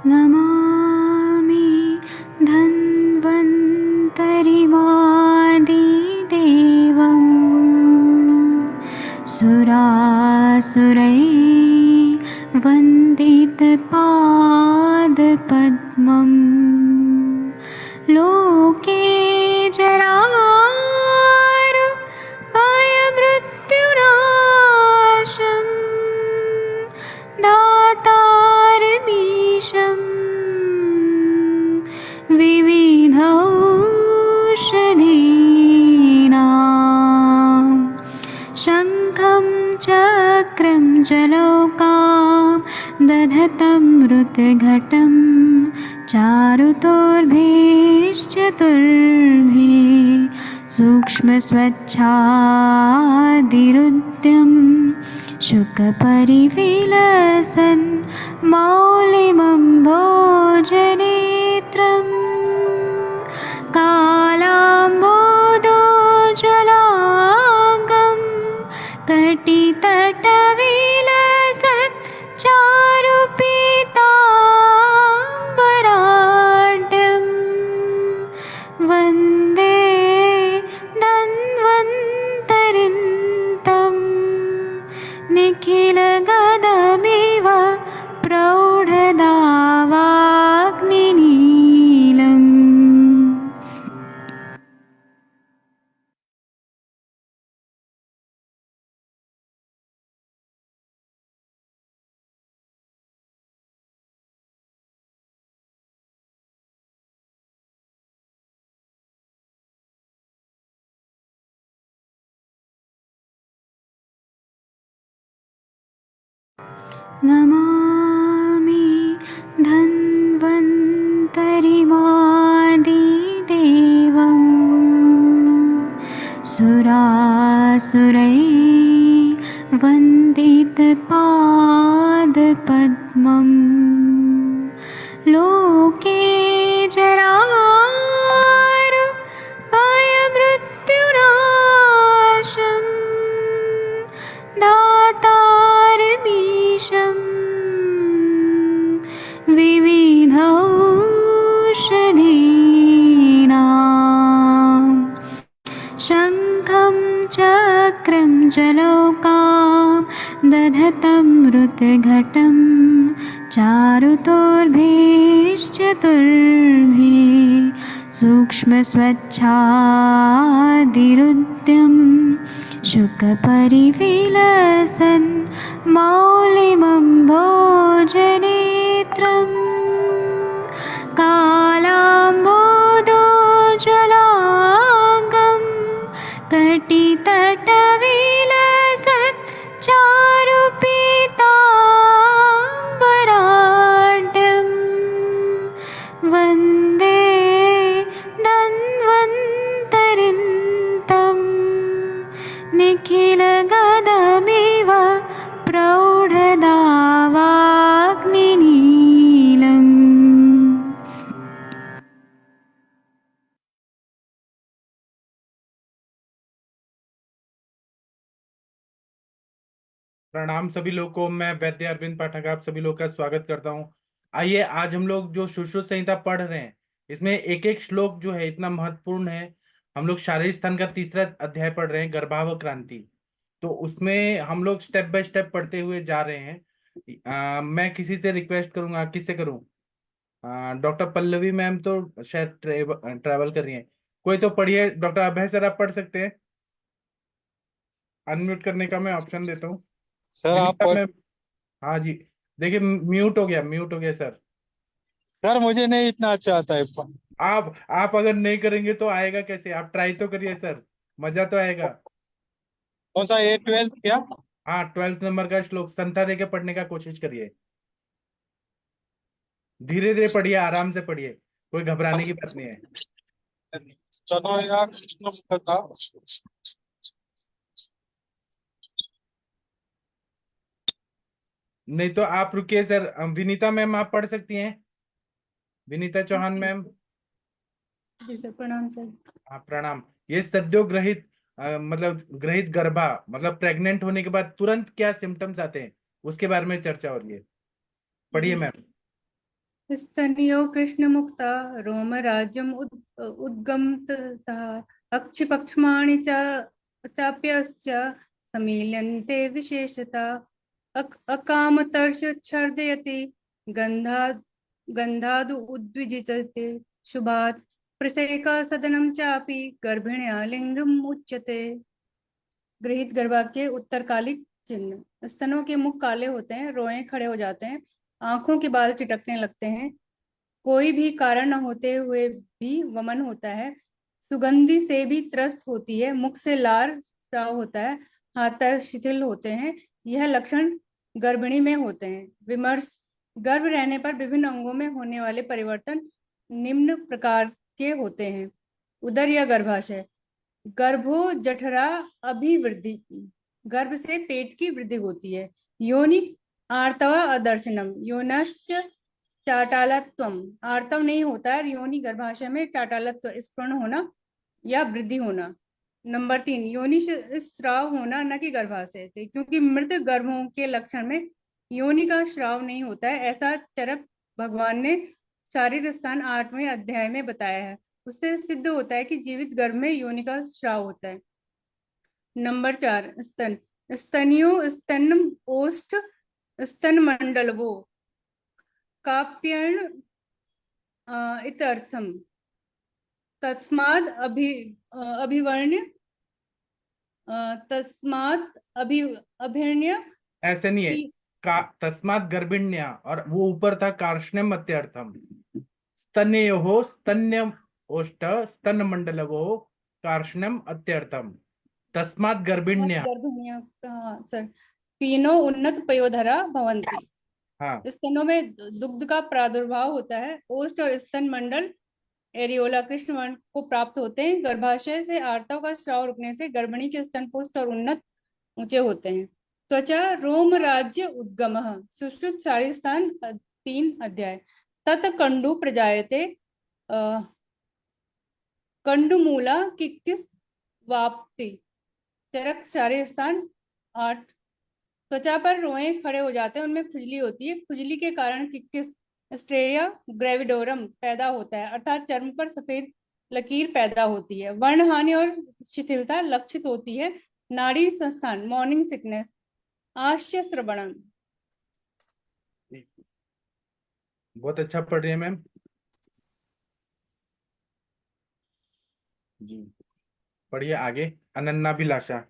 नमामि धन्वन्तरिमादिदेवम् सुरासुरैर्वन्दितपादपद्मम् लोके जरारुभयमृत्युनाशम् दातारमीशम् विविधौषधीनां शङ्खं चक्रं जलौकां दधतं मृतघटं चारुतोर्भिश्चतुर्भिः सूक्ष्मस्वच्छादिरुद्यं शुकपरिविलसन् मौलिमम्भोजनेत्रम् कालाम्बोदोज्ज्वलाङ्गं कटितटविलसत् चारुपीताम्बराढ्यं वन्दे धन्वन्तरिन्तं निखिलगदमिव प्रौढदावाग्निनीलम्। नमामि धन्वन्तरिमादिदेवम् सुरासुरैर्वन्दितपादपद्मम् लोके जरारुभयमृत्युनाशम् दातारमीशम् विविधौषधीनां शङ्खं चक्रं जलौकां दधतं मृतघटं चारुतोर्भिश्चतुर्भिः सूक्ष्मस्वच्छादिरुद्यं शुकपरिविलसन् मौलिमम्भोजनेत्रम् कालाम्बोदोज्ज्वलाङ्गं कटितटविलसत् चारुपीताम्बराढ्यं वन्दे धन्वन्तरिन्तं निखिलगदमिव प्रौढदावाग्निनीलम्। प्रणाम सभी लोगों को। मैं वैद्य अरविंद पाठक आप सभी लोग का स्वागत करता हूं। आइए, आज हम लोग जो सुश्रुत संहिता पढ़ रहे हैं, इसमें एक एक श्लोक जो है इतना महत्वपूर्ण है। हम लोग शारीरिक स्थान का तीसरा अध्याय पढ़ रहे हैं, गर्भावक्रांति। तो उसमें हम लोग स्टेप बाय स्टेप पढ़ते हुए जा रहे हैं। मैं किसी से रिक्वेस्ट करूंगा, किससे करूं? डॉक्टर पल्लवी मैम तो शायद ट्रैवल कर रही हैं। कोई तो पढ़िए। डॉक्टर अभय सर, आप पढ़ सकते हैं? अनम्यूट करने का मैं ऑप्शन देता हूँ। सर आप विनीता मैम। हाँ जी, देखिए म्यूट हो गया, म्यूट हो गया सर। सर मुझे नहीं इतना अच्छा आता है। आप अगर नहीं करेंगे तो आएगा कैसे? आप ट्राई तो करिए सर, मजा तो आएगा। कौन सा ये 12th क्या? हाँ, 12th नंबर का श्लोक संथा देके पढ़ने का कोशिश करिए। धीरे धीरे पढ़िए, आराम से पढ़िए, कोई घबराने की बात नहीं है। चलो यार कृष्ण कथा। नहीं तो आप रुकिए सर। विनीता मैम, आप पढ़ सकती हैं? विनीता चौहान मैम। जी सर, प्रणाम सर। हाँ, प्रणाम। ये सद्यो ग्रहित मतलब ग्रहित गर्भा, मतलब प्रेग्नेंट होने के बाद तुरंत क्या सिम्टम्स आते हैं, उसके बारे में चर्चा हो रही है। पढ़िए जी मैम। सर। स्तन्यो कृष्णमुक्ता रोमराज्यम् उद्गमतः अक्षिपक्ष्माणि चाप्यस्य समील्यन्ते विशेषता अकामतर्षच्छर्दयति गन्धादु उद्विजितते शुभात् प्रसेका सदनं चापि गर्भिण्या लिंगम उच्यते। गृहीत गर्भाशय उत्तरकालिक चिन्ह। स्तनों के मुख काले होते हैं, रोए खड़े हो जाते हैं, आंखों के बाल चिटकने लगते हैं, कोई भी कारण न होते हुए भी वमन होता है, सुगंधि से भी त्रस्त होती है, मुख से लार स्राव होता है, हाथ पैर शिथिल होते हैं। यह लक्षण गर्भिणी में होते हैं। विमर्श। गर्भ रहने पर विभिन्न अंगों में होने वाले परिवर्तन निम्न प्रकार के होते हैं। उदर या गर्भाशय। गर्भो जठरा अभिवृद्धि, गर्भ से पेट की वृद्धि होती है। योनि आर्तवा अदर्शनम, योनश्च चाटालत्वम, आर्तव नहीं होता है योनि गर्भाशय में, चाटालत्व स्पर्ण होना या वृद्धि होना। नंबर 3, योनि स्राव होना, न कि गर्भाशय से, क्योंकि मृत गर्भों के लक्षण में योनि का स्राव नहीं होता है, ऐसा चरक भगवान ने शारीर स्थान 8वें अध्याय में बताया है। उससे सिद्ध होता है कि जीवित गर्भ में योनि का स्राव होता है। नंबर 4, स्तन। स्तनियो स्तन ओष्ठ स्तन मंडलवो काप्यण इत्यर्थम तस्माद अभिवर्ण्य तस्मात अभिर्ण्य ऐसे नहीं है, का तस्मात गर्भिण्या, और वो ऊपर था कार्ष्ण्यम अत्यर्थम। स्तन्यो स्तन्यम ओष्ठ स्तन मंडलवो कार्ष्ण्यम अत्यर्थम तस्मात गर्भिण्या। गर्भिण्य सर पीनो उन्नत पयोधरा भवंती। हाँ, स्तनों में दुग्ध का प्रादुर्भाव होता है। ओष्ठ और स्तन मंडल एरियोला कृष्ण वर्ण को प्राप्त होते हैं। गर्भाशय से आर्तव का स्राव रुकने से गर्भिणी के स्तन पुष्ट और उन्नत ऊंचे होते हैं। त्वचा रोम राज्य उद्गम, सुश्रुत शारीर स्थान 3 अध्याय। तत् कंडु प्रजायते कंडुमूला किक्किस वाप्ति, चरक शारीर स्थान 8। त्वचा पर रोए खड़े हो जाते हैं, उनमें खुजली होती है, खुजली के कारण किक्किस स्टेरिया ग्रेविडोरम पैदा होता है, अर्थात चर्म पर सफेद लकीर पैदा होती है। वर्ण हानि और शिथिलता लक्षित होती है। नाड़ी संस्थान मॉर्निंग सिकनेस, आश्य श्रवणम। बहुत अच्छा पढ़ रही है मैम जी। पढ़िए आगे। अनन्नाभिलाषा।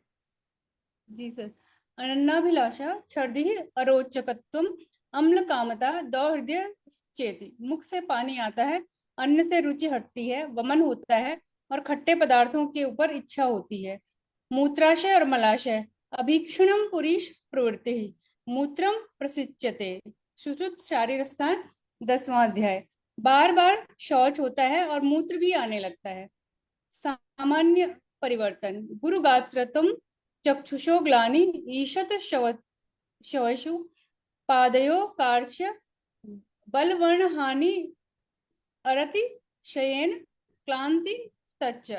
जी सर। अनन्नाभिलाषा छर्दि अरोचकत्वम अम्ल कामता दौहृदय चेति, मुख से पानी आता है, अन्न से रुचि हटती है, वमन होता है और खट्टे पदार्थों के ऊपर इच्छा होती है। मूत्राशय और मलाशय अभीक्षणम पुरीश प्रवृत्ति, मूत्रम प्रसिच्यते, सुश्रुत शारीर स्थान 10वां अध्याय। बार बार शौच होता है और मूत्र भी आने लगता है। सामान्य परिवर्तन। गुरुगात्रतम चक्षुषो ग्लानि ईशत शवशु पादयो कार्च्य बलवर्ण हानि अरति शयेन क्लांति तच्च,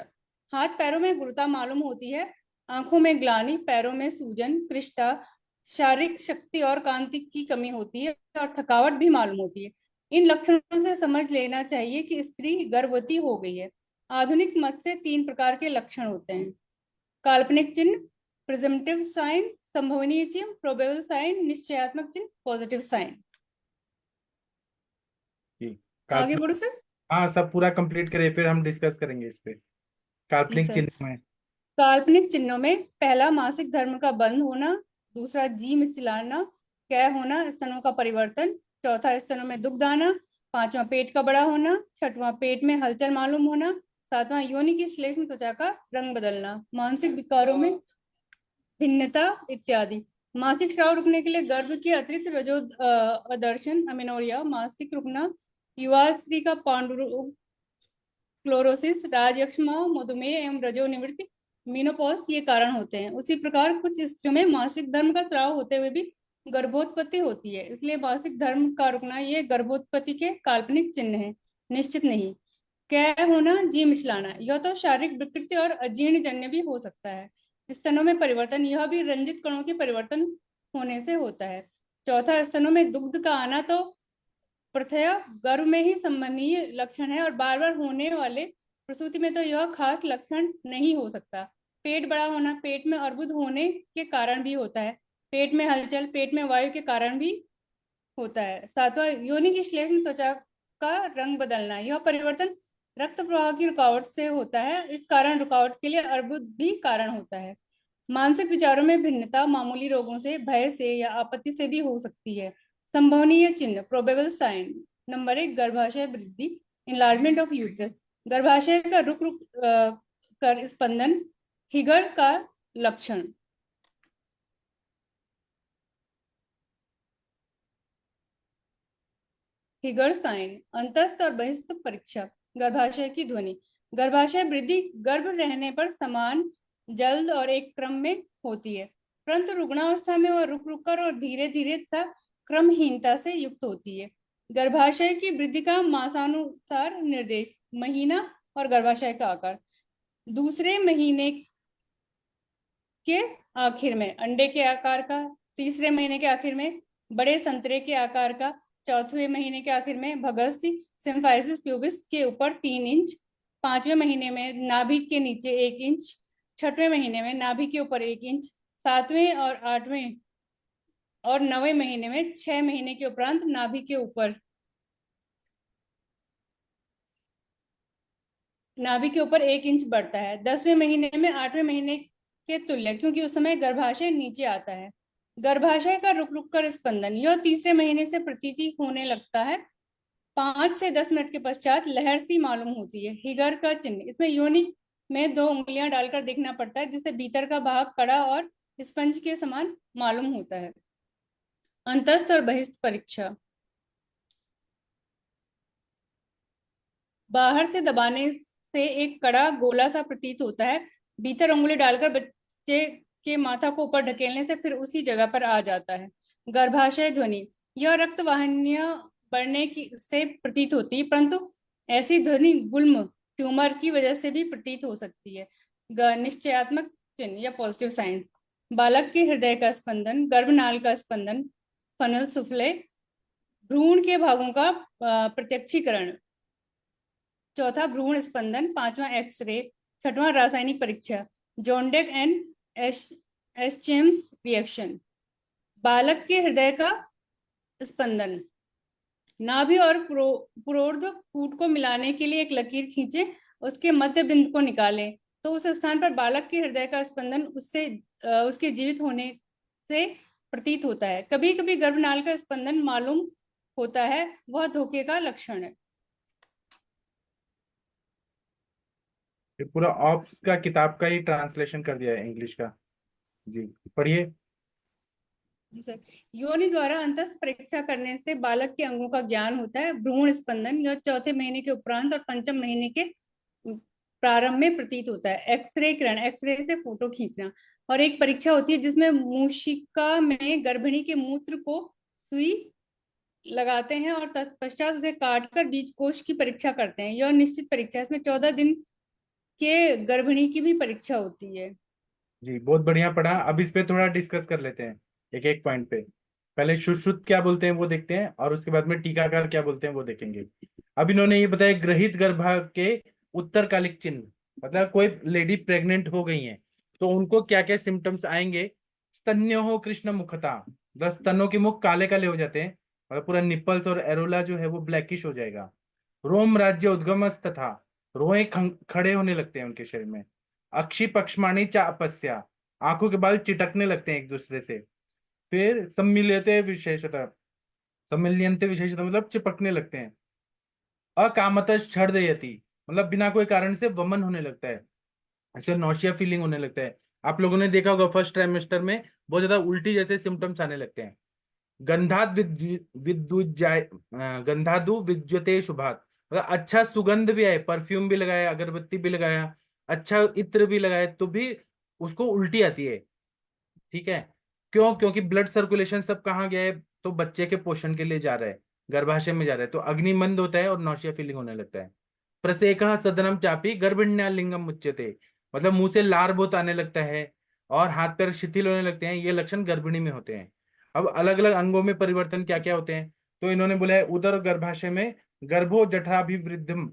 हाथ पैरों में गुरुता मालूम होती है, आंखों में ग्लानि, पैरों में सूजन, कृष्णा, शारीरिक शक्ति और कांति की कमी होती है और थकावट भी मालूम होती है। इन लक्षणों से समझ लेना चाहिए कि स्त्री गर्भवती हो गई है। आधुनिक मत से 3 प्रकार के लक्षण होते हैं। काल्पनिक चिन्ह, प्रिजम्पटिव साइन, संभवनीय चिन्ह, प्रोबेबल साइन, निश्चयात्मक चिन्ह, पॉजिटिव साइन। आगे बढ़ो सर। हाँ, सब पूरा कंप्लीट करिए, फिर हम डिस्कस करेंगे इस पे। जी काल्पनिक सर। चिन्ह में काल्पनिक चिन्हों में पहला मासिक धर्म का बंद होना, दूसरा जी मिचलाना, कै होना, स्तनों का परिवर्तन, चौथा स्तनों में दुग्ध आना, 5वां पेट का बड़ा होना, 6वां पेट में हलचल मालूम होना, 7वां योनि की श्लेष्म त्वचा का रंग बदलना, मानसिक विकारों में भिन्नता इत्यादि। मासिक स्राव रुकने के लिए गर्भ के अतिरिक्त रजो अदर्शन अमेनोरिया, मासिक रुकना, युवा स्त्री का पांडुरोग, क्लोरोसिस, राजयक्ष्मा, मधुमेह एवं रजोनिवृत्ति, मीनोपॉज ये कारण होते हैं। उसी प्रकार कुछ स्त्रियों में मासिक धर्म का स्राव होते हुए भी गर्भोत्पत्ति होती है, इसलिए मासिक धर्म का रुकना ये गर्भोत्पत्ति के काल्पनिक चिन्ह है, निश्चित नहीं। कै होना, जी मिचलाना, यह तो शारीरिक विकृति और अजीर्ण जन्य भी हो सकता है। स्तनों में परिवर्तन, यह भी रंजित कणों के परिवर्तन होने से होता है। चौथा, स्तनों में दुग्ध का आना तो प्रथया गर्भ में ही संभवनीय लक्षण है और बार बार होने वाले प्रसूति में तो यह खास लक्षण नहीं हो सकता। पेट बड़ा होना पेट में अर्बुद होने के कारण भी होता है। पेट में हलचल पेट में वायु के कारण भी होता है। सातवां, योनि श्लेष्म त्वचा का रंग बदलना, यह परिवर्तन रक्त प्रवाह की रुकावट से होता है। इस कारण रुकावट के लिए अर्बुद भी कारण होता है। मानसिक विचारों में भिन्नता मामूली रोगों से, भय से या आपत्ति से भी हो सकती है। संभवनीय चिन्ह, प्रोबेबल साइन। नंबर 1, गर्भाशय वृद्धि, इनलार्जमेंट ऑफ यूट्रस। गर्भाशय का रुक रुक कर स्पंदन, हिगर का लक्षण। Higer sign. अंतस्थ और बहिस्थ परीक्षा, गर्भाशय की ध्वनि। गर्भाशय वृद्धि गर्भ रहने पर समान, जल्द और एक क्रम में होती है, परंतु रुग्णावस्था में वह रुक रुक कर और धीरे धीरे तथा क्रमहीनता से युक्त होती है। गर्भाशय की वृद्धि का मासानुसार निर्देश, महीना और गर्भाशय का आकार। दूसरे महीने के आखिर में अंडे के आकार का, तीसरे महीने के आखिर में बड़े संतरे के आकार का, चौथे महीने के आखिर में भगस्ती सिम्फाइसिस प्यूबिस के ऊपर 3 इंच, 5वें महीने में नाभिक के नीचे 1 इंच, 6वें महीने में नाभिक के ऊपर 1 इंच, 7वें और 8वें और 9वें महीने में 6 महीने के उपरांत नाभिक के ऊपर 1 इंच बढ़ता है। 10वें महीने में 8वें महीने के तुल्य, क्योंकि उस समय गर्भाशय नीचे आता है। गर्भाशय का रुक रुक कर स्पंदन, यह तीसरे महीने से प्रतीति होने लगता है। 5 से 10 मिनट के पश्चात लहर सी मालूम होती है। हिगर का चिन्ह, इसमें योनि में 2 उंगलियां डालकर देखना पड़ता है, जिससे भीतर का भाग कड़ा और स्पंज के समान मालूम होता है। अंतस्थ और बहिस्थ परीक्षा, बाहर से दबाने से एक कड़ा गोला सा प्रतीत होता है। भीतर उंगली डालकर बच्चे के माथा को ऊपर ढकेलने से फिर उसी जगह पर आ जाता है। गर्भाशय ध्वनि, यह रक्त वाहिनियां बढ़ने की से प्रतीत होती है, परंतु ऐसी ध्वनि गुल्म ट्यूमर की वजह से भी प्रतीत हो सकती है। निश्चयात्मक चिन्ह या पॉजिटिव साइन, बालक के हृदय का स्पंदन, गर्भनाल का स्पंदन, फनल सुफले, भ्रूण के भागों का प्रत्यक्षीकरण। चौथा, भ्रूण स्पंदन। 5वां, एक्सरे। 6वां, रासायनिक परीक्षा, जोंडेक एंड एस्चेम्स रिएक्शन। बालक के हृदय का स्पंदन, नाभि और पुरोर्ध कूट को मिलाने के लिए एक लकीर खींचे, उसके मध्य बिंदु को निकालें तो उस स्थान पर बालक के हृदय का स्पंदन उसके जीवित होने से प्रतीत होता है। कभी कभी गर्भनाल का स्पंदन मालूम होता है, वह धोखे का लक्षण है। ये पूरा ऑप्स का किताब का ही ट्रांसलेशन कर दिया है इंग्लिश का। जी पढ़िए। योनि द्वारा अंतस्थ परीक्षा करने से बालक के अंगों का ज्ञान होता है। भ्रूण स्पंदन यह चौथे महीने के उपरांत और 5वें महीने के प्रारंभ में प्रतीत होता है। एक्सरे किरण, एक्सरे से फोटो खींचना। और एक परीक्षा होती है जिसमें मूषिका में गर्भिणी के मूत्र को सुई लगाते हैं और तत्पश्चात उसे काटकर बीज कोश की परीक्षा करते हैं। यह निश्चित परीक्षा, इसमें 14 दिन के गर्भिणी की भी परीक्षा होती है। जी बहुत बढ़िया पढ़ा। अब इस पे थोड़ा डिस्कस कर लेते हैं एक एक पॉइंट पे। पहले सुश्रुत क्या बोलते हैं वो देखते हैं और उसके बाद में टीकाकार क्या बोलते हैं वो देखेंगे। अब इन्होंने ये बताया ग्रहित गर्भ के उत्तरकालिक चिन्ह, मतलब कोई लेडी प्रेग्नेंट हो गई है तो उनको क्या क्या सिम्टम्स आएंगे। स्तन्यो कृष्ण मुखता, स्तनों के मुख काले काले हो जाते हैं, मतलब पूरा निप्पल्स और एरोला जो है वो ब्लैकिश हो जाएगा। रोम राज्य उद्गमस तथा रोए खड़े होने लगते हैं उनके शरीर में। अक्षी पक्षमाणी चापस्या, आंखों के बाल चिटकने लगते हैं एक दूसरे से। फिर सम्मिल्यते विशेषता, सम्मिल्यन्ते विशेषता मतलब चिपकने लगते हैं। अकामत छर्दयति, मतलब बिना कोई कारण से वमन होने लगता है, ऐसे नौशिया फीलिंग होने लगता है। आप लोगों ने देखा होगा फर्स्ट ट्राइमेस्टर में बहुत ज्यादा उल्टी जैसे सिम्टम्स आने लगते हैं। गंधाद विद्युजाय, गंधादु विद्युते शुभात, मतलब अच्छा सुगंध भी आए, परफ्यूम भी लगाया, अगरबत्ती भी लगाया, अच्छा इत्र भी लगाया तो भी उसको उल्टी आती है। ठीक है, क्यों? क्योंकि ब्लड सर्कुलेशन सब कहाँ गया है, तो बच्चे के पोषण के लिए जा रहा है, गर्भाशय में जा रहा है, तो अग्निमंद होता है और नौशिया फीलिंग होने लगता है। प्रसेकः सदनम चापी गर्भिण्या लिंगम मुच्यते, मतलब मुंह से लार बहुत आने लगता है और हाथ पैर शिथिल होने लगते हैं, ये लक्षण गर्भिणी में होते हैं। अब अलग अलग अंगों में परिवर्तन क्या क्या होते हैं, तो इन्होंने बोला है उदर गर्भाशय में गर्भो जठराभिवृद्धिम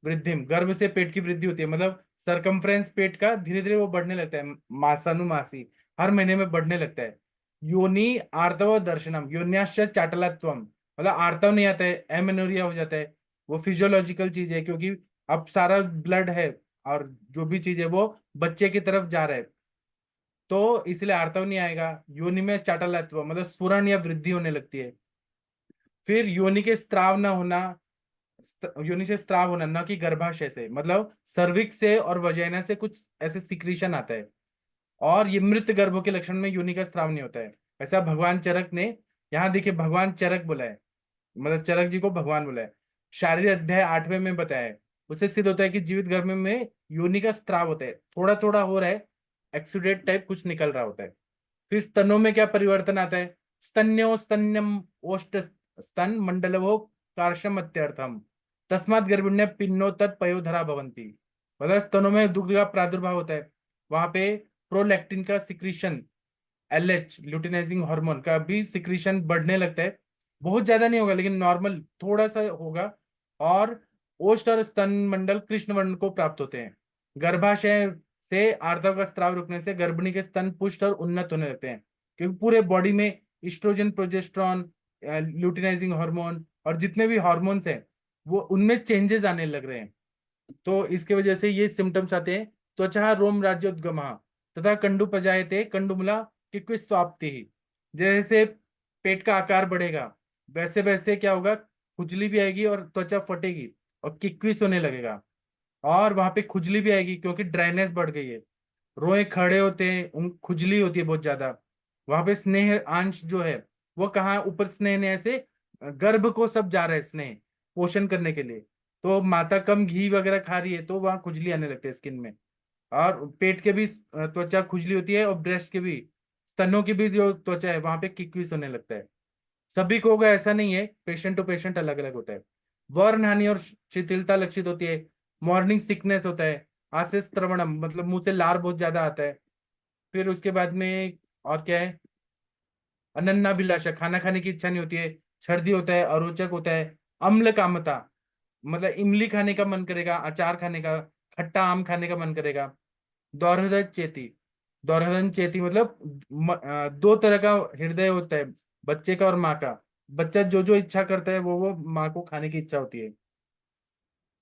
वृद्धिम, गर्भ से पेट की वृद्धि होती है, मतलब सरकमफ्रेंस पेट का धीरे धीरे वो बढ़ने लगता है, मासानुमासी हर महीने में बढ़ने लगता है। योनि आर्तव दर्शनम, योन्याश्च चाटलत्वम, मतलब आर्तव नहीं आता है, एमेनोरिया हो जाता है। वो फिजियोलॉजिकल चीज है, क्योंकि अब सारा ब्लड है और जो भी चीज है वो बच्चे की तरफ जा रहा है, तो इसलिए आर्तव नहीं आएगा। योनि में चाटलत्व मतलब स्फुरण या वृद्धि होने लगती है। फिर योनि के स्त्राव न होना, योनि से स्त्राव होना, न कि गर्भाशय से, मतलब सर्विक्स से और वजाइना से कुछ ऐसे सिक्रीशन आता है। और ये मृत गर्भों के लक्षण में योनि का स्त्राव नहीं होता है। ऐसा भगवान चरक ने, यहाँ देखिए भगवान चरक बोला है, मतलब चरक जी को भगवान बोला है, शारीर अध्याय 8वें में बताया है। उससे सिद्ध होता है कि जीवित गर्भ में योनि का स्त्राव होता है, थोड़ा थोड़ा हो रहा है, एक्सुडेट टाइप कुछ निकल रहा होता है। फिर स्तनों में क्या परिवर्तन आता है, स्तन्यो स्तन्यम ओष्ट स्तन मंडलवो कार्शम अत्यर्थम तस्मात् गर्भिण्य पिन्नो तत्पयोधरा भवंती, मतलब स्तनों में दुग्ध का प्रादुर्भाव होता है, वहां पे प्रोलैक्टिन का सिक्रीशन, एलएच ल्यूटिनाइजिंग हार्मोन का भी सिक्रीशन बढ़ने लगता है। बहुत ज्यादा नहीं होगा लेकिन नॉर्मल थोड़ा सा होगा। और ओष्ठ और स्तन मंडल कृष्ण वर्ण को प्राप्त होते हैं। गर्भाशय से आर्तव का स्त्राव रुकने से गर्भिणी के स्तन पुष्ट और उन्नत होने लगते हैं, क्योंकि पूरे बॉडी में इस्ट्रोजन, प्रोजेस्ट्रॉन, ल्यूटिनाइजिंग हार्मोन और जितने भी हार्मोन्स हैं वो उनमें चेंजेस आने लग रहे हैं। तो इसके वजह से ये सिम्टम्स आते हैं। त्वचा रोम राज्योद्गम तथा कंडु पजायते कंडुमुला की स्वाप्ति ही, जैसे पेट का आकार बढ़ेगा वैसे वैसे क्या होगा, खुजली भी आएगी और त्वचा फटेगी और किक्विस होने लगेगा। और वहां पे खुजली भी आएगी क्योंकि ड्राइनेस बढ़ गई है, रोए खड़े होते हैं, खुजली होती है बहुत ज्यादा। वहां पे स्नेह अंश जो है वो कहाँ ऊपर, स्नेह ने ऐसे गर्भ को सब जा रहा है स्नेह पोषण करने के लिए। तो माता कम घी वगैरह खा रही है तो वहां खुजली आने लगती है स्किन में। और पेट के भी त्वचा खुजली होती है, और ब्रेस्ट के भी, स्तनों की भी जो त्वचा है वहां पे किक्विस होने लगता है। सभी को होगा ऐसा नहीं है, पेशेंट टू पेशेंट अलग अलग होता है। वर्ण हानि और शिथिलता लक्षित होती है। मॉर्निंग सिकनेस होता है। आसे श्रवणम मतलब मुंह से लार बहुत ज्यादा आता है। फिर उसके बाद में और क्या है, अनन्नाभिलाषा, खाना खाने की इच्छा नहीं होती है। सर्दी होता है, अरोचक होता है। अम्ल कामता मतलब इमली खाने का मन करेगा, अचार खाने का, खट्टा आम खाने का मन करेगा। दौर्हदय चेती, दौर्हदन चेती मतलब दो तरह का हृदय होता है, बच्चे का और माँ का। बच्चा जो जो इच्छा करता है वो माँ को खाने की इच्छा होती है।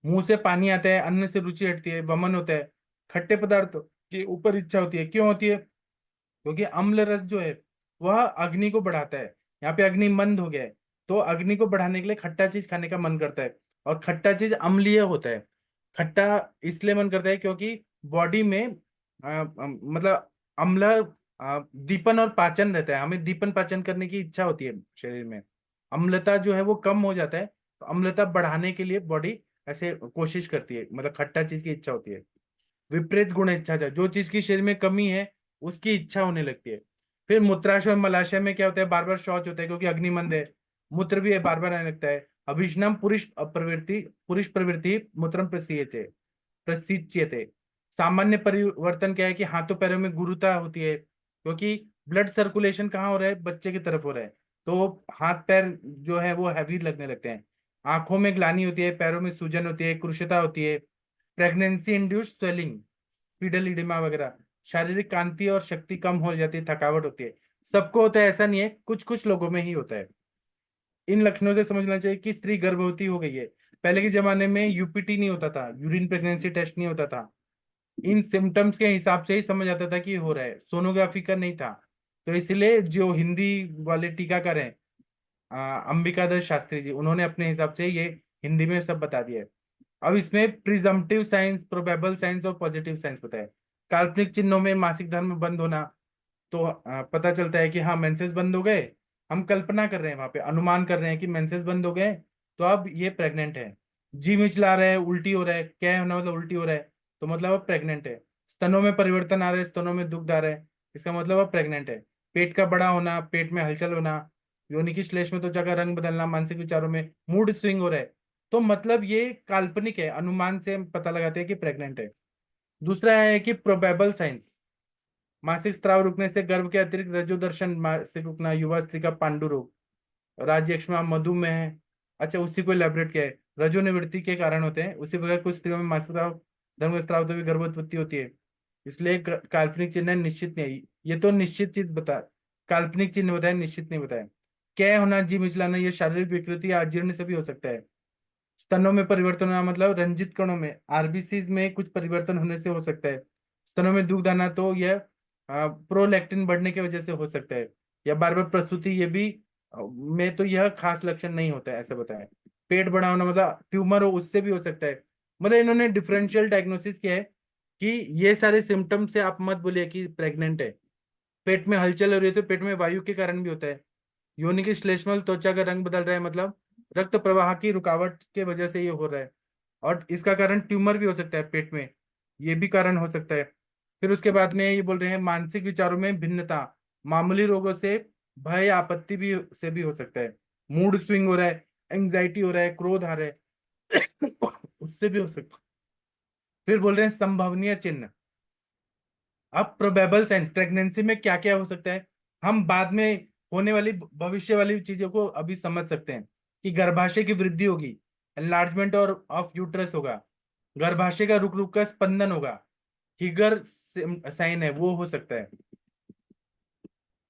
मुंह से पानी आता है, अन्न से रुचि हटती है, वमन होता है। खट्टे पदार्थों की ऊपर इच्छा होती है, क्यों होती है, क्योंकि अम्ल रस जो है वह अग्नि को बढ़ाता है। यहाँ पे अग्नि मंद हो गया है, तो अग्नि को बढ़ाने के लिए खट्टा चीज खाने का मन करता है। और खट्टा चीज अम्लीय होता है। खट्टा इसलिए मन करता है क्योंकि बॉडी में मतलब अम्ल दीपन और पाचन रहता है, हमें दीपन पाचन करने की इच्छा होती है शरीर में। अम्लता जो है वो कम हो जाता है, तो अम्लता बढ़ाने के लिए बॉडी ऐसे कोशिश करती है, मतलब खट्टा चीज की इच्छा होती है। विपरीत गुण इच्छा, जो चीज की शरीर में कमी है उसकी इच्छा होने लगती है। फिर मूत्राशय और मलाशय में क्या होता है, बार बार शौच होता है क्योंकि अग्निमंद है। मूत्र भी है, बार बार आने लगता है। अभिष्णम पुरुष प्रवृत्ति मूत्रम प्रसीयते प्रसिच्यते। सामान्य परिवर्तन क्या है कि हाथों पैरों में गुरुता होती है, क्योंकि ब्लड सर्कुलेशन कहाँ हो रहा है, बच्चे की तरफ हो रहा है, तो हाथ पैर जो है वो हैवी लगने लगते हैं। आंखों में ग्लानी होती है, पैरों में सूजन होती है, कृशता होती है। Pregnancy induced swelling, pedal oedema वगैरह। शारीरिक कांति और शक्ति कम हो जाती है, थकावट होती है। सबको होता है ऐसा नहीं है, कुछ कुछ लोगों में ही होता है। इन लक्षणों से समझना चाहिए कि स्त्री गर्भवती हो गई है। पहले के जमाने में यूपीटी नहीं होता था, यूरिन प्रेगनेंसी टेस्ट नहीं होता था। इन सिम्टम्स के हिसाब से ही समझ आता था कि हो रहा है, सोनोग्राफी का नहीं था। तो इसलिए जो हिंदी वाले टीकाकार हैं, अंबिकादत्त शास्त्री जी, उन्होंने अपने हिसाब से ये हिंदी में सब बता दिया है। अब इसमें प्रिजम्पटिव साइंस, प्रोबेबल साइंस और पॉजिटिव साइंस बताए। काल्पनिक चिन्हों में मासिक धर्म बंद होना, तो पता चलता है कि हाँ मेंसेस बंद हो गए। हम कल्पना कर रहे हैं, वहां पे अनुमान कर रहे हैं कि मेंसेस बंद हो गए, तो अब ये प्रेग्नेंट है। जी मिचला रहा है, उल्टी हो रहा है, क्या है होना मतलब उल्टी हो रहा है, तो मतलब अब प्रेग्नेंट है। स्तनों में परिवर्तन आ रहा है, स्तनों में दुग्ध आ रहा है, इसका मतलब अब प्रेग्नेंट है। पेट का बड़ा होना, पेट में हलचल होना, योनि की श्लेष्म में त्वचा का रंग बदलना, मानसिक विचारों में मूड स्विंग हो रहा है, तो मतलब ये काल्पनिक है, अनुमान से हम पता लगाते हैं कि प्रेग्नेंट है। दूसरा है कि प्रोबेबल साइंस, मासिक स्त्राव रुकने से गर्भ के अतिरिक्त रजोदर्शन, मासिक रुकना, युवा स्त्री का पांडु रोग, राज्य यक्ष्मा, मधुमेह, अच्छा उसी को इलेबरेट किया है, रजोनिवृत्ति के कारण होते हैं। उसी प्रकार कुछ स्त्रियों में मासिकस्राव, धर्मस्राव तो भी गर्भवती होती है, इसलिए काल्पनिक चिन्ह निश्चित नहीं। ये तो निश्चित चीज बता, काल्पनिक चिन्ह बताया, निश्चित नहीं बताया। क्या होना, जी मिचलाना, ये शारीरिक विकृति या अजीर्ण से भी हो सकता है। स्तनों में परिवर्तन होना मतलब रंजित कणों में, आरबीसी में कुछ परिवर्तन होने से हो सकता है। स्तनों में दुग्ध आना तो यह प्रोलैक्टिन बढ़ने की वजह से हो सकता है। या बार बार प्रसूति, ये भी में तो यह खास लक्षण नहीं होता है, ऐसा बताया। पेट बड़ा होना मतलब ट्यूमर हो, उससे भी हो सकता है। मतलब इन्होंने डिफरेंशियल डायग्नोसिस किया है कि ये सारे सिम्टम्स से आप मत बोलिए कि प्रेग्नेंट है। पेट में हलचल हो रही है तो पेट में वायु के कारण भी होता है। योनि की श्लेष्मल त्वचा का रंग बदल रहा है मतलब रक्त प्रवाह की रुकावट के वजह से ये हो रहा है। और इसका कारण ट्यूमर भी हो सकता है पेट में, ये भी कारण हो सकता है। फिर उसके बाद में ये बोल रहे हैं मानसिक विचारों में भिन्नता, मामूली रोगों से भय, आपत्ति भी से भी हो सकता है। मूड स्विंग हो रहा है, एंग्जाइटी हो रहा है, क्रोध आ रहा है उससे भी हो सकता है। फिर बोल रहे हैं संभवनीय चिन्ह। अब प्रोबेबल साइन, प्रेगनेंसी में क्या क्या हो सकता है, हम बाद में होने वाली भविष्य वाली चीजों को अभी समझ सकते हैं। कि गर्भाशय की वृद्धि होगी, एनलार्जमेंट और ऑफ यूट्रस होगा, गर्भाशय का रुक रुक का स्पंदन होगा, हिगर साइन है वो हो सकता है।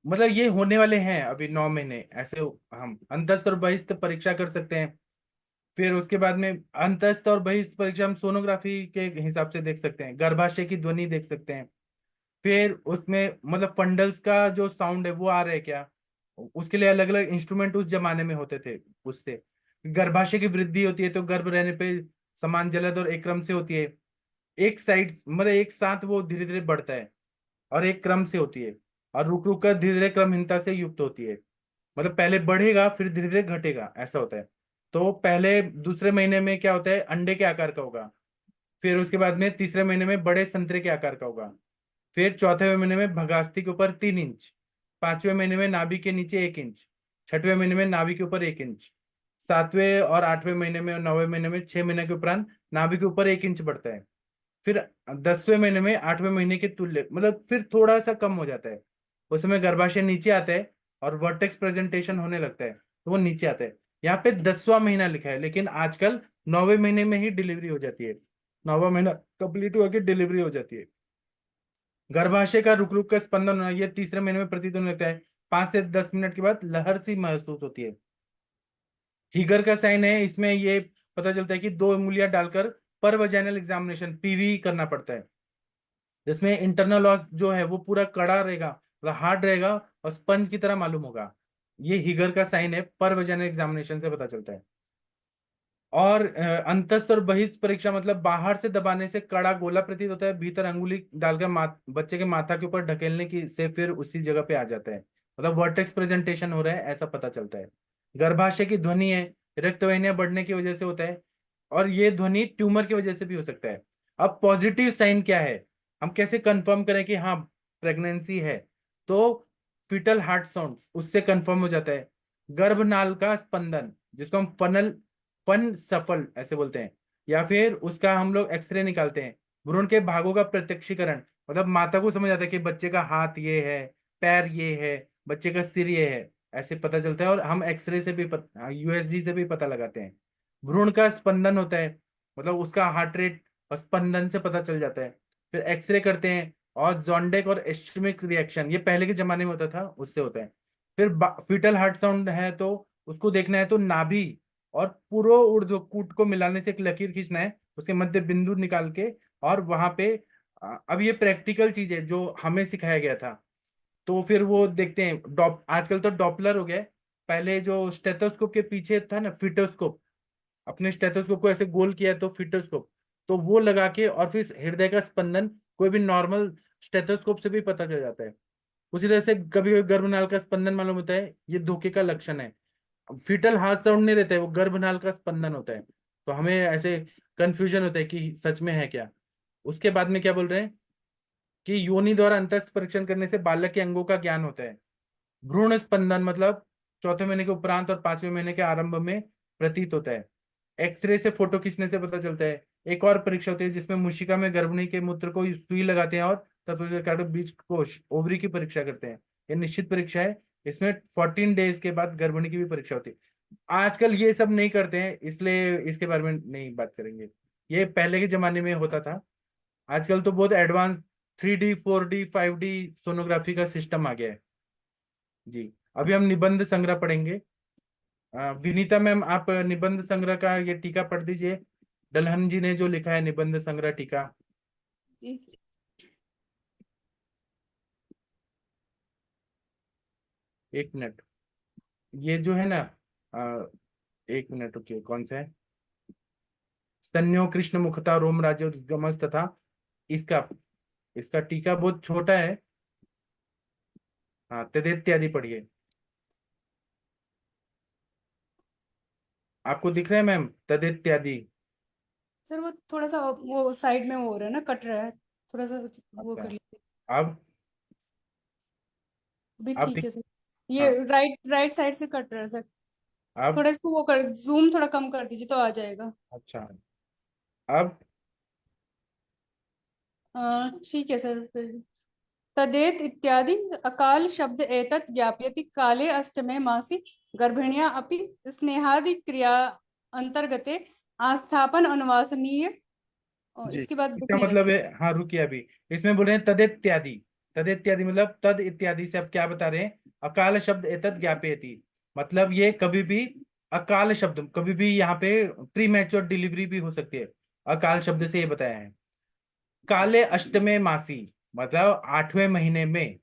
मतलब ये होने वाले हैं अभी 9 महीने ऐसे। हम अंतस्थ और बहिस्थ परीक्षा कर सकते हैं। फिर उसके बाद में अंतस्थ और बहिस्थ परीक्षा हम सोनोग्राफी के हिसाब से देख सकते हैं, गर्भाशय की ध्वनि देख सकते हैं। फिर उसमें मतलब फंडल्स का जो साउंड है वो आ रहा है क्या, उसके लिए अलग अलग इंस्ट्रूमेंट उस जमाने में होते थे। उससे गर्भाशय की वृद्धि होती है तो गर्भ रहने पे समान जलद और एक क्रम से होती है। एक साइड मतलब एक साथ वो धीरे धीरे बढ़ता है और एक क्रम से होती है। और रुक रुक कर धीरे धीरे क्रमहीनता से युक्त होती है। मतलब पहले बढ़ेगा फिर धीरे धीरे घटेगा, ऐसा होता है। तो पहले दूसरे महीने में क्या होता है, अंडे के आकार का होगा। फिर उसके बाद में तीसरे महीने में बड़े संतरे के आकार का होगा। फिर चौथे महीने में भगास्ती के ऊपर 3 इंच, पांचवें महीने में नाभि के नीचे 1 इंच, छठवें महीने में नाभि के ऊपर 1 इंच, सातवें और आठवें महीने में और 9वें महीने में 6 महीने के उपरांत नाभि के ऊपर 1 इंच बढ़ता है। फिर 10वें महीने में 8वें महीने के तुल्य मतलब फिर थोड़ा सा कम हो जाता है। उस समय गर्भाशय नीचे आता है और वर्टेक्स प्रेजेंटेशन होने लगता है तो वो नीचे आता है। यहाँ पे 10वां महीना लिखा है लेकिन आजकल 9वें महीने में ही डिलीवरी हो जाती है। 9वां महीना कंप्लीट होकर डिलीवरी हो जाती है। गर्भाशय का रुक रुक का स्पंदन होना, यह तीसरे महीने में प्रतीत होने लगता है। 5 से 10 मिनट के बाद लहर सी महसूस होती है। हीगर का साइन है, इसमें ये पता चलता है कि 2 उंगलियां डालकर पर वजाइनल एग्जामिनेशन पीवी करना पड़ता है, जिसमें इंटरनल लॉस जो है वो पूरा कड़ा रहेगा, मतलब हार्ड रहेगा और स्पंज की तरह मालूम होगा। ये हीगर का साइन है, पर वजाइनल एग्जामिनेशन से पता चलता है। और अंतस्थ और बहिस्थ परीक्षा मतलब बाहर से दबाने से कड़ा गोला प्रतीत होता है, भीतर अंगुली डालकर बच्चे के माथा के ऊपर ढकेलने की से फिर उसी जगह पे आ जाता है, मतलब वर्टेक्स प्रेजेंटेशन हो रहा है ऐसा पता चलता है। गर्भाशय की ध्वनि है, रक्त वाहिनियां बढ़ने की वजह से होता है। और ये ध्वनि ट्यूमर की वजह से भी हो सकता है। अब पॉजिटिव साइन क्या है, हम कैसे कंफर्म करें कि हाँ प्रेगनेंसी है, तो फीटल हार्ट साउंड उससे कंफर्म हो जाता है। गर्भनाल का स्पंदन जिसको हम फन सफल ऐसे बोलते हैं, या फिर उसका हम लोग एक्सरे निकालते हैं। भ्रूण के भागों का प्रत्यक्षीकरण मतलब माता को समझ आता है कि बच्चे का हाथ ये है, पैर ये है, बच्चे का सिर ये है, ऐसे पता चलता है। और हम एक्सरे से भी यूएसजी से भी पता लगाते हैं। भ्रूण का स्पंदन होता है, मतलब उसका हार्ट रेट और स्पंदन से पता चल जाता है। फिर एक्सरे करते हैं और जॉन्डेक और एस्ट्रिमिक रिएक्शन, ये पहले के जमाने में होता था, उससे होता है। फिर फीटल हार्ट साउंड है तो उसको देखना है तो नाभि और पूर्व ऊर्ध्व कूट को मिलाने से एक लकीर खींचना है, उसके मध्य बिंदु निकाल के। और वहां पे अब ये प्रैक्टिकल चीज है जो हमें सिखाया गया था। तो फिर वो देखते हैं आजकल तो डॉपलर हो गया है। पहले जो स्टेथोस्कोप के पीछे था ना फिटोस्कोप, अपने स्टेथोस्कोप को ऐसे गोल किया तो फिटोस्कोप, तो वो लगा के और फिर हृदय का स्पंदन कोई भी नॉर्मल स्टेथोस्कोप से भी पता चल जाता है। उसी तरह से कभी कभी गर्भनाल का स्पंदन मालूम होता है, ये धोखे का लक्षण है। फीटल हार्ट साउंड नहीं रहता है, वो गर्भनाल का स्पंदन होता है। तो हमें ऐसे कंफ्यूजन होता है कि सच में है क्या। उसके बाद में क्या बोल रहे हैं कि योनि द्वारा अंतस्थ परीक्षण करने से बालक के अंगों का ज्ञान होता है। भ्रूण स्पंदन मतलब चौथे महीने के उपरांत और 5वें महीने के आरंभ में प्रतीत होता है। एक्सरे से फोटो खींचने से पता चलता है। एक और परीक्षा होती है जिसमें मुशिका में गर्भिणी के मूत्र को सुई लगाते हैं और तत्व बीज कोश ओवरी की परीक्षा करते हैं। यह निश्चित परीक्षा है, इसमें 14 डेज के बाद गर्भिणी की भी परीक्षा होती है। आजकल ये सब नहीं करते हैं, इसलिए इसके बारे में नहीं बात करेंगे। ये पहले के जमाने में होता था। आजकल तो बहुत advance 3D 4D 5D sonography का सिस्टम आ गया है। जी, अभी हम निबंध संग्रह पढ़ेंगे। विनीता मैम, आप निबंध संग्रह का ये टीका पढ़ दीजिए। दलहन जी ने जो लिखा है निबंध संग्रह टीका। जी। एक मिनट, ये जो है ना, एक मिनट रुकिए, कौन सा है? स्तन्यो कृष्ण मुखता रोम राज्य गमस तथा, इसका इसका टीका बहुत छोटा है। हाँ, तदेत्यादि पढ़िए। आपको दिख रहा है मैम तदेत्यादि? सर वो थोड़ा सा वो साइड में वो हो रहा है ना, कट रहा है थोड़ा सा, वो अच्छा, कर लीजिए। अब भी अब ठीक दिख, है सर। ये हाँ, राइट राइट साइड से कट रहा है सर। अब थोड़ा इसको वो कर, जूम थोड़ा कम कर दीजिए तो आ जाएगा। अच्छा, अब ठीक है सर फिर। तदेत इत्यादि अकाल शब्द एतत् ज्ञापयति काले अष्टमे मासि गर्भिण्या अपि स्नेहादि क्रिया अंतर्गते आस्थापन अनुवासनीय। और जी, इसके बाद दिख इसका नहीं रहा मतलब सर। है, हाँ रुकिए, अभी इसमें बोल रहे हैं तदेत्यादि। तदेत्यादि मतलब तद इत्यादि से अब क्या बता रहे हैं? अकाल शब्द एतत् ज्ञापयति, मतलब ये कभी भी अकाल शब्द, कभी भी यहाँ पे प्री मैच्योर डिलीवरी भी हो सकती है। अकाल शब्द से ये बताया है। काले अष्टमे मासी मतलब 8वें महीने में,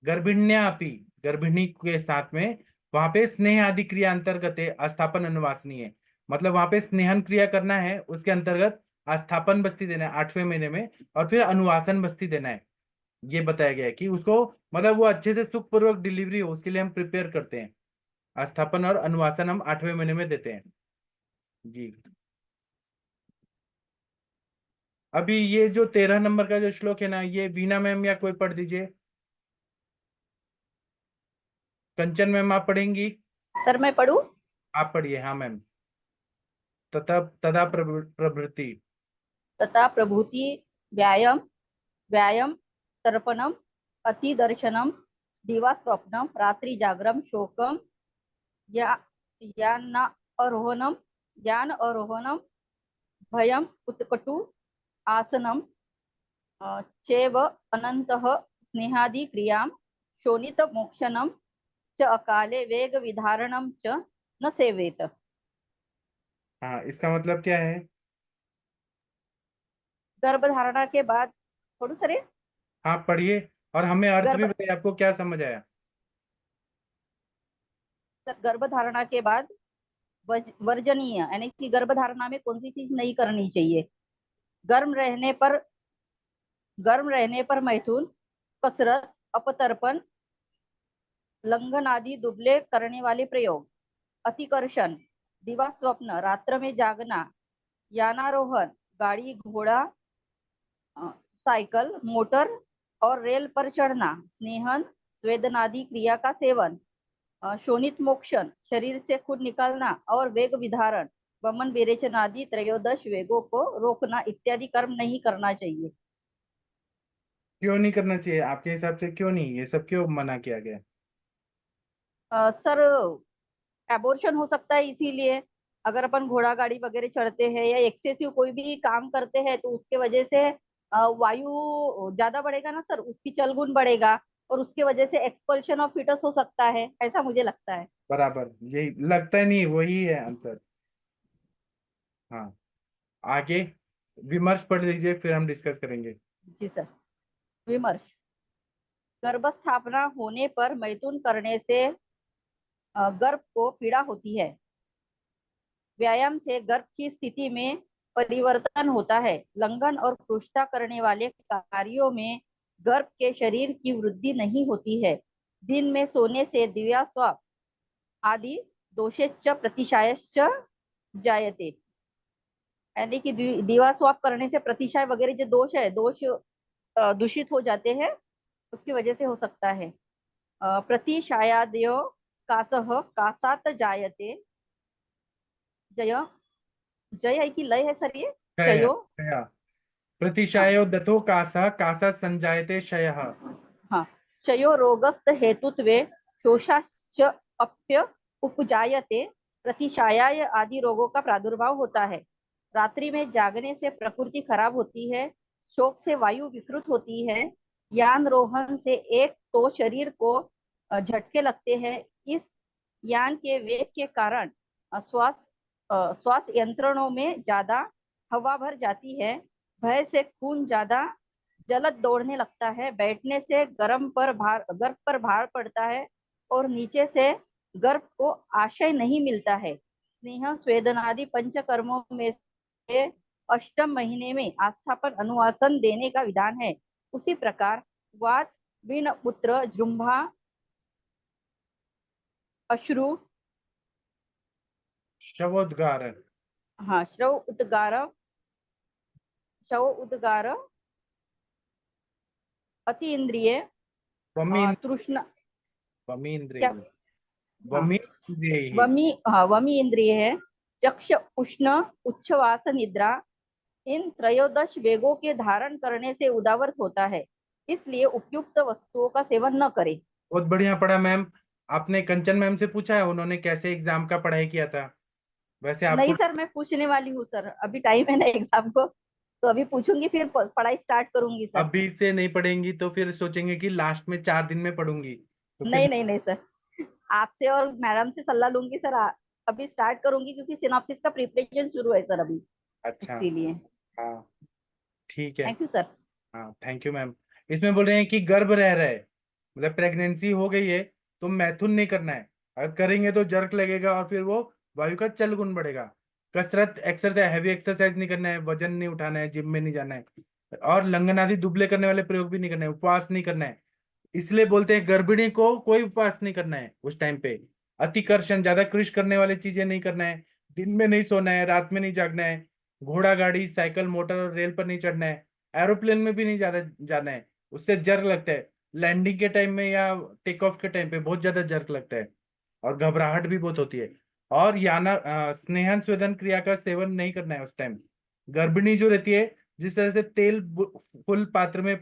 गर्भिण्या अपि गर्भिणी के साथ में, वहां पे स्नेह आदि क्रिया अंतर्गत अस्थापन अनुवासनीय है। मतलब वहां पे स्नेहन क्रिया करना है, उसके अंतर्गत अस्थापन बस्ती देना है 8वें महीने में, और फिर अनुवासन बस्ती देना है। ये बताया गया है कि उसको, मतलब वो अच्छे से सुखपूर्वक डिलीवरी हो, उसके लिए हम प्रिपेयर करते हैं। अस्थापन और अनुवासन हम 8वें महीने में देते हैं। जी, अभी ये जो 13 नंबर का जो श्लोक है ना, ये वीना मैम या कोई पढ़ दीजिए। कंचन मैम, आप पढ़ेंगी? सर मैं पढ़ूं? आप पढ़िए, हाँ मैम। तथा तदा प्रभृति। तथा प्रभूति व्यायाम व्यायाम तर्पणम अतिदर्शनम दिवा स्वप्नम रात्रि जागरम शोकम या यान आरोहणम यान आरोहणम भयम उत्कटु आसनम चैव अनंतः स्नेहादि क्रियां शोणित मोक्षणम च अकाले वेग विधारणम च न सेवेत। हाँ, इसका मतलब क्या है? गर्भधारणा के बाद थोड़ा सरे हाँ पढ़िए, और हमें अर्थ भी गर्भ बताइए, आपको क्या समझ आया? गर्भधारणा के बाद वर्जनीय यानी कि गर्भधारणा में कौन सी चीज नहीं करनी चाहिए? गर्म रहने पर गर्म रहने पर मैथुन, कसरत, अपतर्पण, लंघन आदि दुबले करने वाले प्रयोग, अतिकर्षण, दिवा स्वप्न, रात्र में जागना, यानारोहण, गाड़ी घोड़ा, साइकिल मोटर और रेल पर चढ़ना, स्नेहन स्वेदनादि क्रिया का सेवन, शोणित मोक्षण शरीर से खुद निकालना और वेग विधारण वमन विरेचन आदि त्रयोदश वेगों को रोकना इत्यादि कर्म नहीं करना चाहिए। क्यों नहीं करना चाहिए आपके हिसाब से? क्यों नहीं, ये सब क्यों मना किया गया? सर एबोर्शन हो सकता है इसीलिए। अगर अपन घोड़ा गाड़ी वगैरह चढ़ते हैं या एक्सेसिव कोई भी काम करते हैं तो उसके वजह से वायु ज्यादा बढ़ेगा ना सर, उसकी चलगुन बढ़ेगा और उसके वजह से एक्सपल्शन ऑफ फीटस हो सकता है, ऐसा मुझे लगता है। बराबर, यही लगता है, नहीं वही है आंसर। हाँ, आगे विमर्श पढ़ लीजिए, फिर हम डिस्कस करेंगे। जी सर। विमर्श। गर्भस्थापना होने पर मैथुन करने से गर्भ को पीड़ा होती है। व्यायाम से गर्भ की स्थिति में परिवर्तन होता है। लंघन और क्रूरता करने वाले कार्यों में गर्भ के शरीर की वृद्धि नहीं होती है। दिन में सोने से दिव्या स्वाप आदि दोषेच्च प्रतिशायश्च जायते, यानी कि दिवा स्वाप करने से प्रतिशाय वगैरह जो दोष है, दोष दूषित हो जाते हैं, उसकी वजह से हो सकता है। प्रतिशायादयो कासह कासात जायते, जय जय है कि लय है सर ये? क्षय चयो। क्षय हाँ प्रतिशायो दतो कासः कासः संजायते क्षयः। हाँ। चयो रोगस्त हेतुत्वे शोषाश्च अप्य उपजायते, प्रतिशायाय आदि रोगों का प्रादुर्भाव होता है। रात्रि में जागने से प्रकृति खराब होती है, शोक से वायु विकृत होती है, यान रोहन से एक तो शरीर को झटके लगते हैं। इस यान के वेग के कारण श्वास यंत्रणों में ज्यादा हवा भर जाती है। भय से खून ज्यादा जलद दौड़ने लगता है। बैठने से गर्भ पर भार पड़ता है और नीचे से गर्भ को आशय नहीं मिलता है। स्नेह स्वेदनादि पंचकर्मों में से अष्टम महीने में आस्थापन अनुवासन देने का विधान है। उसी प्रकार वात विण पुत्र जृंभा अश्रु शवोद्गार, हाँ शव उद्गार अति इंद्रिय वमी तृष्णा वमी इंद्रिय क्या वमी इंद्रिय वमी इंद्रिय है। चक्ष उष्ण उच्छ्वास निद्रा, इन त्रयोदश वेगों के धारण करने से उदावरत होता है, इसलिए उपयुक्त वस्तुओं का सेवन न करें। बहुत बढ़िया पढ़ा मैम। आपने कंचन मैम से पूछा है उन्होंने कैसे एग्जाम का पढ़ाई किया था? वैसे आपको नहीं सर, मैं पूछने वाली हूँ सर, अभी टाइम है ना एग्जाम को, तो अभी पूछूंगी फिर पढ़ाई स्टार्ट करूंगी सर। अभी से नहीं पढ़ेंगी तो फिर सोचेंगे कि लास्ट में 4 दिन में पढ़ूंगी, तो फिर नहीं नहीं नहीं सर, आपसे और मैडम से सलाह लूंगी सर। अभी स्टार्ट करूंगी क्योंकि सिनॉप्सिस का प्रिपरेशन शुरू है सर अभी, अच्छा। इसीलिए। हाँ ठीक है। Thank you sir. हाँ थैंक यू मैम। इसमें बोल रहे हैं कि गर्भ रह रहा है, मतलब प्रेगनेंसी हो गई है, तो मैथुन नहीं करना है। अगर करेंगे तो जर्क लगेगा और फिर वो वायु का चल गुण बढ़ेगा। कसरत एक्सरसाइज हैवी एक्सरसाइज नहीं करना है, वजन नहीं उठाना है, जिम में नहीं जाना है, और लंगन आदि दुबले करने वाले प्रयोग भी नहीं करना है, उपवास नहीं करना है। इसलिए बोलते हैं गर्भिणी को कोई उपवास नहीं करना है उस टाइम पे। अतिकर्षण ज्यादा कृष करने वाली चीजें नहीं करना है, दिन में नहीं सोना है, रात में नहीं जागना है, घोड़ा गाड़ी साइकिल मोटर और रेल पर नहीं चढ़ना है, एरोप्लेन में भी नहीं ज्यादा जाना है, उससे जर्क लगता है। लैंडिंग के टाइम में या टेक ऑफ के टाइम पे बहुत ज्यादा जर्क लगता है और घबराहट भी बहुत होती है। और याना स्नेहन स्वेदन क्रिया का सेवन नहीं करना है उस टाइम। गर्भिणी जो रहती है, जिस तरह से तेल फुल पात्र में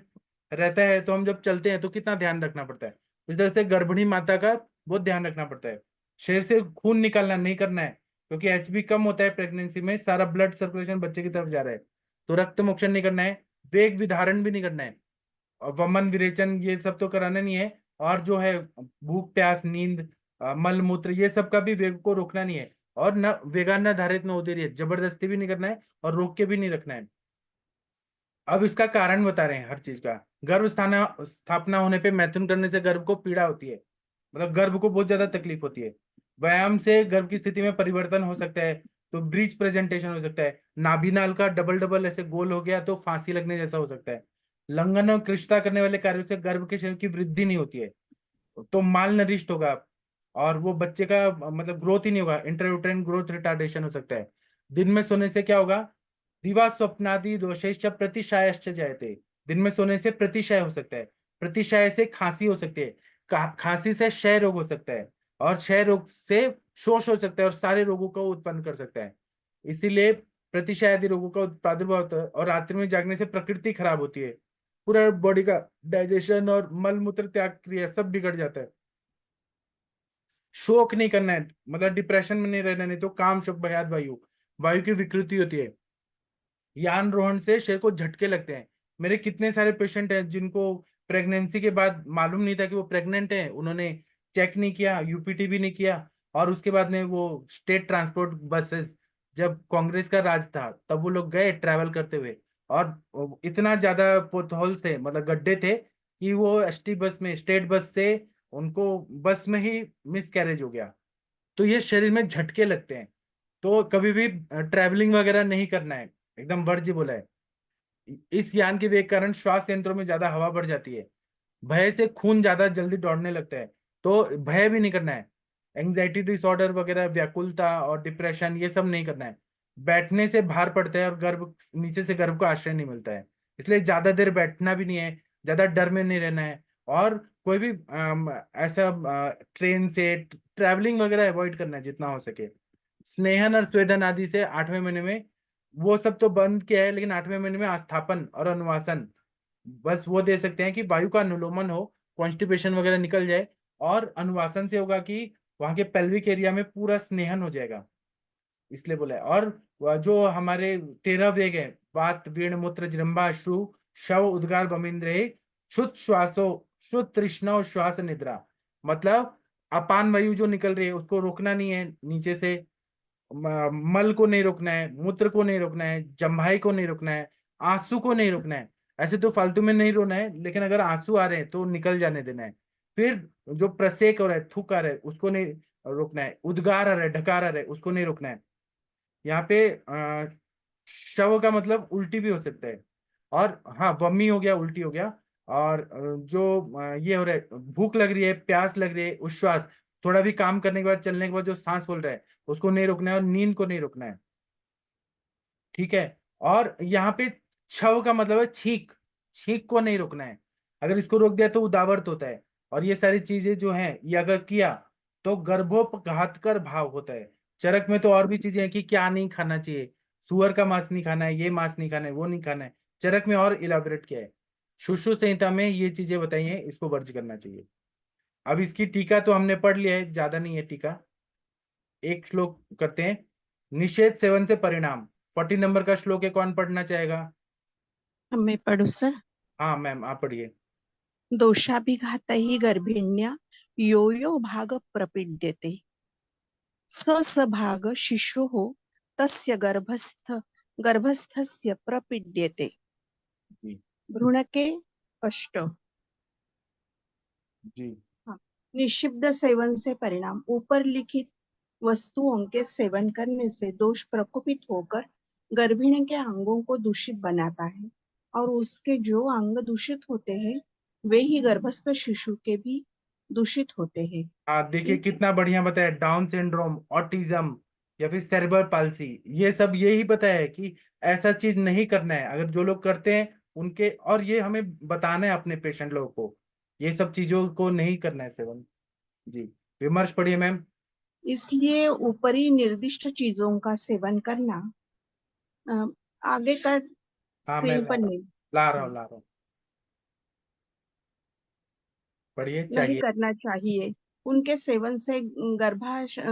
रहता है, तो हम जब चलते हैं तो कितना ध्यान रखना पड़ता है, इस तरह से गर्भिणी माता का बहुत ध्यान रखना पड़ता है। शरीर से खून निकालना नहीं करना है, क्योंकि एचबी कम होता है प्रेगनेंसी में, सारा ब्लड सर्कुलेशन बच्चे की तरफ जा रहा है, तो रक्त मोक्षण नहीं करना है, वेग विधारण भी नहीं करना है, और वमन विरेचन ये सब तो कराना नहीं है। और जो है भूख प्यास नींद मल मूत्र ये सब का भी वेग को रोकना नहीं है, और न वेगा न धारित न उदीर्य है, जबरदस्ती भी नहीं करना है और रोक के भी नहीं रखना है। अब इसका कारण बता रहे हैं हर चीज का। गर्भ स्थापना होने पे मैथुन करने से गर्भ को पीड़ा होती है, मतलब गर्भ को बहुत ज्यादा तकलीफ होती है। व्यायाम से गर्भ की स्थिति में परिवर्तन हो सकता है, तो ब्रीच प्रेजेंटेशन हो सकता है, नाभिनाल का डबल डबल ऐसे गोल हो गया तो फांसी लगने जैसा हो सकता है। लंघन और कृष्णता करने वाले कार्यों से गर्भ के शरीर की वृद्धि नहीं होती है, तो माल नरिष्ट होगा और वो बच्चे का मतलब ग्रोथ ही नहीं होगा, इंटरयूटेराइन ग्रोथ रिटार्डेशन हो सकता है। दिन में सोने से क्या होगा? दिवा स्वप्नादि दोषेश्च प्रतिशायश्च जायते। दिन में सोने से प्रतिशय हो सकता है, प्रतिशय से खांसी हो सकती है, खांसी से क्षय रोग हो सकता है, और क्षय रोग से शोष हो सकता है और सारे रोगों को उत्पन्न कर सकता है। इसीलिए प्रतिशय आदि रोगों का प्रादुर्भाव होता है। और रात्रि में जागने से प्रकृति खराब होती है, पूरा बॉडी का डाइजेशन और मल मूत्र त्याग क्रिया सब बिगड़ जाता है। शोक नहीं करना है, मतलब डिप्रेशन में नहीं रहना, नहीं तो काम शोक भयाद वायु, वायु की विकृति होती है। यान रोहन से शरीर को झटके लगते हैं। मेरे कितने सारे पेशेंट हैं जिनको प्रेगनेंसी के बाद मालूम नहीं था कि वो प्रेग्नेंट है, उन्होंने चेक नहीं किया, यूपीटी भी नहीं किया, और उसके बाद में वो स्टेट ट्रांसपोर्ट बसेस, जब कांग्रेस का राज था तब वो लोग गए ट्रैवल करते हुए, और इतना ज्यादा पोथहोल थे, मतलब गड्ढे थे, कि वो एसटी बस में स्टेट बस से उनको बस में ही मिस कैरेज हो गया। तो ये शरीर में झटके लगते हैं, तो कभी भी ट्रैवलिंग वगैरह नहीं करना है, एकदम वर्ज्य बोला है। इस यान के वेग कारण श्वास यंत्रों में ज्यादा हवा बढ़ जाती है, भय से खून ज्यादा जल्दी दौड़ने लगता है, तो भय भी नहीं करना है। एंग्जाइटी डिसऑर्डर वगैरह, व्याकुलता और डिप्रेशन ये सब नहीं करना है। बैठने से भार पड़ता है और गर्भ नीचे से गर्भ को आश्रय नहीं मिलता है, इसलिए ज्यादा देर बैठना भी नहीं है, ज्यादा डर में नहीं रहना है, और कोई भी ऐसा ट्रेन से ट्रैवलिंग वगैरह अवॉइड करना है जितना हो सके। स्नेहन और स्वेदन आदि से 8वें महीने में, वो सब तो बंद किया है, लेकिन 8वें महीने में आस्थापन और अनुवासन बस वो दे सकते हैं कि वायु का अनुलोमन हो, कॉन्स्टिपेशन वगैरह निकल जाए, और अनुवासन से होगा कि वहां के पेल्विक एरिया में पूरा स्नेहन हो जाएगा, इसलिए बोला है। और जो हमारे 13 वेग है, वात वीण मूत्र जृंभा श्रु शव उद्गार बमिंद्रे शुद्ध श्वासो शुद्ध तृष्णा श्वास निद्रा, मतलब अपान वायु जो निकल रही है उसको रोकना नहीं है नीचे से, मल को नहीं रोकना है, मूत्र को नहीं रोकना है, जम्भाई को नहीं रोकना है, आंसू को नहीं रोकना है। ऐसे तो फालतू में नहीं रोना है, लेकिन अगर आंसू आ रहे हैं तो निकल जाने देना है। फिर जो प्रसेक हो रहा है, थूक आ रहा है, उसको नहीं रोकना है। उद्गार आ रहा है, ढकार आ रहा है, उसको नहीं रोकना है। यहाँ पे शव का मतलब उल्टी भी हो सकता है, और हाँ वमी हो गया, उल्टी हो गया। और जो ये हो रहा है, भूख लग रही है, प्यास लग रही है, उच्छ्वास, थोड़ा भी काम करने के बाद, चलने के बाद जो सांस फूल रहा है उसको नहीं रोकना है, और नींद को नहीं रोकना है। ठीक है। और यहाँ पे छव का मतलब है छींक, छींक को नहीं रोकना है। अगर इसको रोक दिया तो उदावरत होता है। और ये सारी चीजें जो हैं ये अगर किया तो गर्भोपघातकर भाव होता है। चरक में तो और भी चीजें हैं कि क्या नहीं खाना चाहिए, सुअर का मांस नहीं खाना है, ये मांस नहीं खाना है, वो नहीं खाना है। चरक में और इलाबोरेट किया है। सुश्रुत संहिता में ये चीजें बताई हैं, इसको वर्ज करना चाहिए। अब इसकी टीका तो हमने पढ़ लिया है, ज्यादा नहीं है टीका, एक श्लोक करते हैं। निषेध सेवन से परिणाम, 40 नंबर का श्लोक है, कौन पढ़ना चाहेगा? मैं पढ़ू सर। हाँ मैम आप पढ़िए। दोषाभिघातैः गर्भिण्या यो यो भाग प्रपीड्यते स स भाग शिशुः तस्य गर्भस्थस्य प्रपीड्यते। जी भ्रूणके कष्ट। जी हाँ। निषिद्ध सेवन से परिणाम, ऊपर लिखित वस्तुओं के सेवन करने से दोष प्रकोपित होकर गर्भिणी के अंगों को दूषित बनाता है, और उसके जो अंग दूषित होते हैं वे ही गर्भस्थ शिशु के भी दूषित होते हैं। हाँ देखिए इस कितना बढ़िया बताया, डाउन सिंड्रोम, ऑटिज्म या फिर सेरेब्रल पाल्सी, ये सब यही बताया है कि ऐसा चीज नहीं करना है। अगर जो लोग करते हैं उनके, और ये हमें बताना है अपने पेशेंट लोगों को, ये सब चीजों को नहीं करना है सेवन। जी विमर्श पढ़िए मैम। इसलिए ऊपरी निर्दिष्ट चीजों का सेवन करना आगे का हाँ मैं स्क्रीन पर नहीं ला रहा हूँ ला रहा हूँ, पढ़िए नहीं चाहिए। करना चाहिए। उनके सेवन से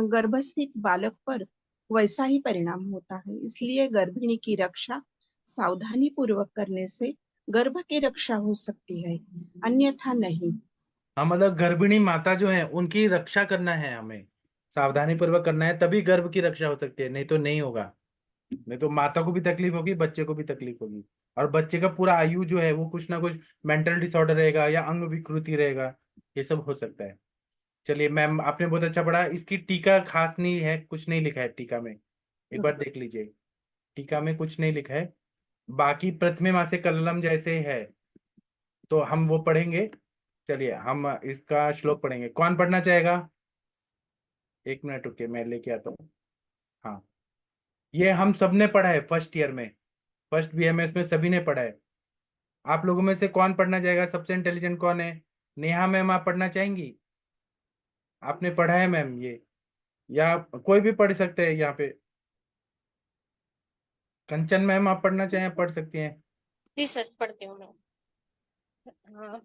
गर्भस्थित बालक पर वैसा ही परिणाम होता है। इसलिए गर्भिणी की रक्षा सावधानी पूर्वक करने से गर्भ की रक्षा हो सकती है, अन्यथा नहीं। हाँ मतलब गर्भिणी माता जो है उनकी रक्षा करना है, हमें सावधानी पूर्वक करना है, तभी गर्भ की रक्षा हो सकती है, नहीं तो नहीं होगा। नहीं तो माता को भी तकलीफ होगी, बच्चे को भी तकलीफ होगी, और बच्चे का पूरा आयु जो है वो कुछ ना कुछ मेंटल डिसऑर्डर रहेगा या अंग विकृति रहेगा, ये सब हो सकता है। चलिए मैम आपने बहुत अच्छा पढ़ा। इसकी टीका खास नहीं है, कुछ नहीं लिखा है टीका में, एक बार देख लीजिए, टीका में कुछ नहीं लिखा है। बाकी प्रथमे मासे कललम जैसे है तो हम वो पढ़ेंगे। चलिए हम इसका श्लोक पढ़ेंगे, कौन पढ़ना चाहेगा? एक मिनट रुकिए मैं लेके आता हूँ। हाँ ये हम सबने पढ़ा है फर्स्ट ईयर में, फर्स्ट बीएमएस में सभी ने पढ़ा है। आप लोगों में से कौन पढ़ना चाहेगा? सबसे इंटेलिजेंट कौन है? नेहा मैम आप पढ़ना चाहेंगी? आपने पढ़ा है मैम ये, या कोई भी पढ़ सकते हैं यहाँ पे? कंचन मैम आप पढ़ना चाहें पढ़ सकती हैं। जी सर पढ़ती हूँ मैं। हाँ।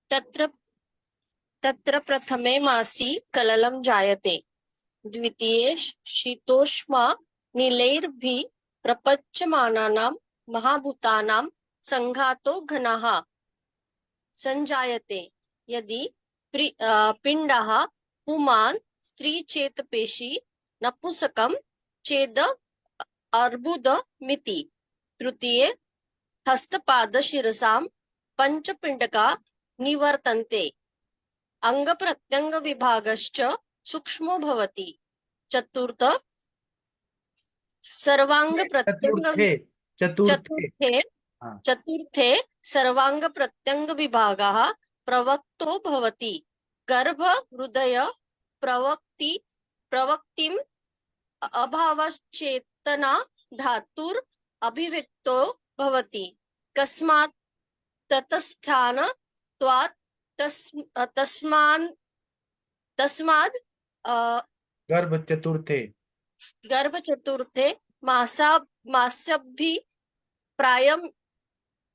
तत्र तत्र प्रथमे मासी कललं जायते द्वितीये शीतोष्मा नीलैर्भि प्रपच्यमानानां महाभूतानां संघातो घनः संजायते यदि पिण्डः पुमान् स्त्रीचेतपेशी नपुंसकं चेद अर्बुदमिति। तृतीये हस्तपादशिरसां पंचपिण्डका निवर्तन्ते अंग प्रत्यंग विभागश्च सूक्ष्मो भवति। चतुर्थ सर्वांग प्रत्यंग चतुर्थे चतुर्थे चतुर्थे हाँ चतुर्थे सर्वांग प्रत्यंग विभागः प्रवक्तो भवति। गर्भ हृदय प्रवक्तिम अभावश्चेतना धातुर अभिव्यक्तो भवति। कस्मात् ततस्थान त्वात् तस्माद् गर्भ चतुर्थे गर्भ चतुर्थे मासाभि प्रायम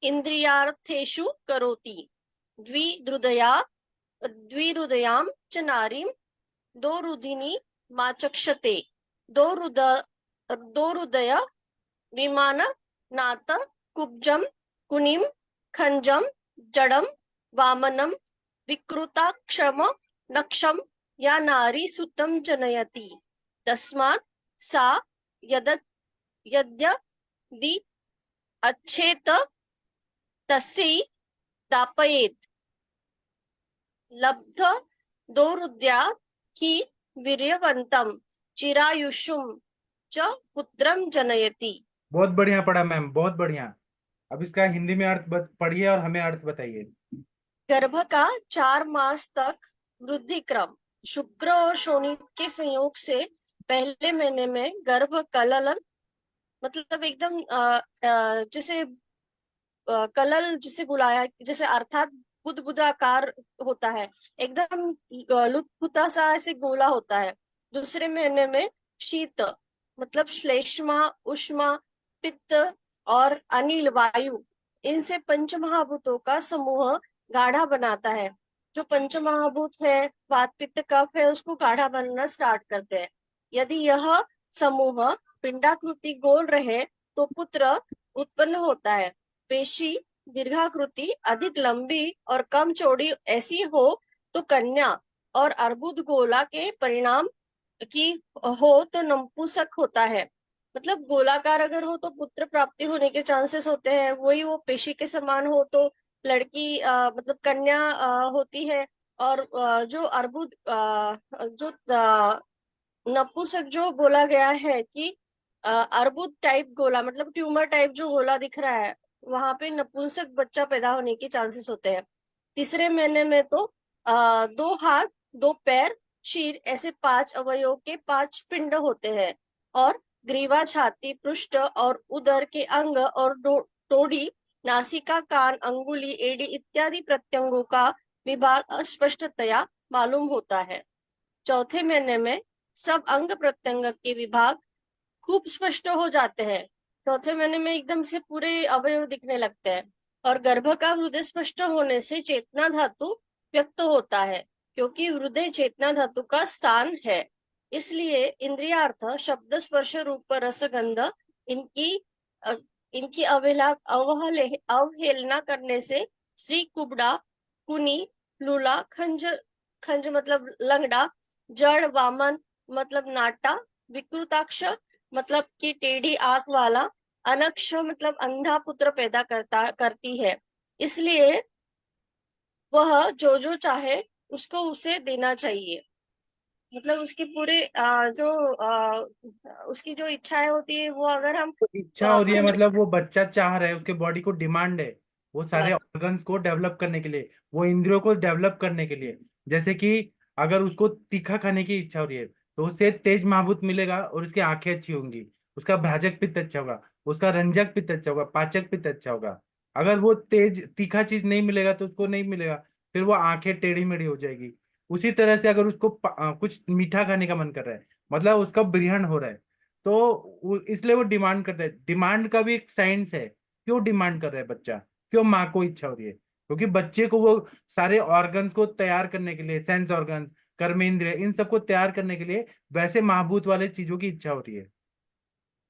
इंद्रियार्थेषु करोति। द्विहृदया द्विहृदयां च नारीं दो रुधिनी माचक्षते दो हृदय विमान नाथ कुब्जम कुनिम खंजम जडम वामनम विकृताक्षम नक्षम या नारी सुतम जनयति तस्मात् सा यद्यदि अच्छेत तस्यै दापयेत् लब्ध दोरुद्या हि वीर्यवंतम चिरायुषुम च पुत्रम जनयति। बहुत बढ़िया पढ़ा मैम, बहुत बढ़िया। अब इसका हिंदी में अर्थ पढ़िए और हमें अर्थ बताइए। गर्भ का 4 मास तक वृद्धि क्रम शुक्र और शोणित के संयोग से पहले महीने में गर्भ कललन मतलब एकदम जैसे कलल जिसे बुलाया जैसे अर्थात बुदबुदाकार होता है, एकदम लुत्फुता सा ऐसे गोला होता है। दूसरे महीने में शीत मतलब श्लेष्मा उष्मा पित्त और अनिल वायु, इनसे पंचमहाभूतों का समूह गाढ़ा बनाता है। जो पंचमहाभूत है वात पित्त कफ है उसको गाढ़ा बनना स्टार्ट करते हैं। यदि यह समूह पिंडाकृति गोल रहे तो पुत्र उत्पन्न होता है। पेशी दीर्घाकृति अधिक लंबी और कम चौड़ी ऐसी हो तो कन्या और अर्बुद गोला के परिणाम की हो तो नपुंसक होता है। मतलब गोलाकार अगर हो तो पुत्र प्राप्ति होने के चांसेस होते हैं, वही वो पेशी के समान हो तो लड़की मतलब कन्या होती है। और जो अर्बुद जो नपुंसक जो बोला गया है कि अर्बुद टाइप गोला मतलब ट्यूमर टाइप जो गोला दिख रहा है वहां पे नपुंसक बच्चा पैदा होने के चांसेस होते हैं। तीसरे महीने में तो 2 हाथ 2 पैर शीर ऐसे 5 अवयव के 5 पिंड होते हैं और ग्रीवा छाती पृष्ठ और उदर के अंग और टोड़ी नासिका कान अंगुली एड़ी इत्यादि प्रत्यंगों का विभाग अस्पष्टतया मालूम होता है। चौथे महीने में सब अंग प्रत्यंग के विभाग खूब स्पष्ट हो जाते हैं। चौथे महीने में एकदम से पूरे अवयव दिखने लगते हैं और गर्भ का हृदय स्पष्ट होने से चेतना धातु व्यक्त होता है, क्योंकि हृदय चेतना धातु का स्थान है। इसलिए इंद्रियार्थ शब्द स्पर्श रूप रस गंध इनकी अवहेलना करने से स्त्री कुबड़ा कुनी लूला खंज मतलब लंगड़ा जड़ वामन मतलब नाटा विकृताक्ष मतलब कि टेढ़ी आंख वाला अनक्ष मतलब अंधा पुत्र पैदा करती है। इसलिए वह जो चाहे उसको उसे देना चाहिए। मतलब उसकी पूरे उसकी जो इच्छाएं होती है वो अगर हम इच्छा हो रही है मतलब वो बच्चा चाह रहा है, उसके बॉडी को डिमांड है वो सारे ऑर्गन्स को डेवलप करने के लिए, वो इंद्रियों को डेवलप करने के लिए। जैसे कि अगर उसको तीखा खाने की इच्छा हो रही है तो उससे तेज महाभूत मिलेगा और उसकी आंखें अच्छी होंगी, उसका भ्राजक पित्त अच्छा होगा, उसका रंजक पित्त अच्छा होगा, पाचक पित्त अच्छा होगा। अगर वो तेज तीखा चीज नहीं मिलेगा तो उसको नहीं मिलेगा, फिर वो आंखें टेढ़ी मेढ़ी हो जाएगी। उसी तरह से अगर उसको कुछ मीठा खाने का मन कर रहा है मतलब उसका ब्रहण हो रहा है तो इसलिए वो डिमांड करता है। डिमांड का भी एक साइंस है, क्यों डिमांड कर रहा है बच्चा, क्यों माँ को इच्छा हो रही है, क्योंकि बच्चे को वो सारे ऑर्गन्स को तैयार करने के लिए, सेंस ऑर्गन्स कर्मेंद्रिय इन सबको तैयार करने के लिए वैसे महाभूत वाले चीजों की इच्छा हो रही है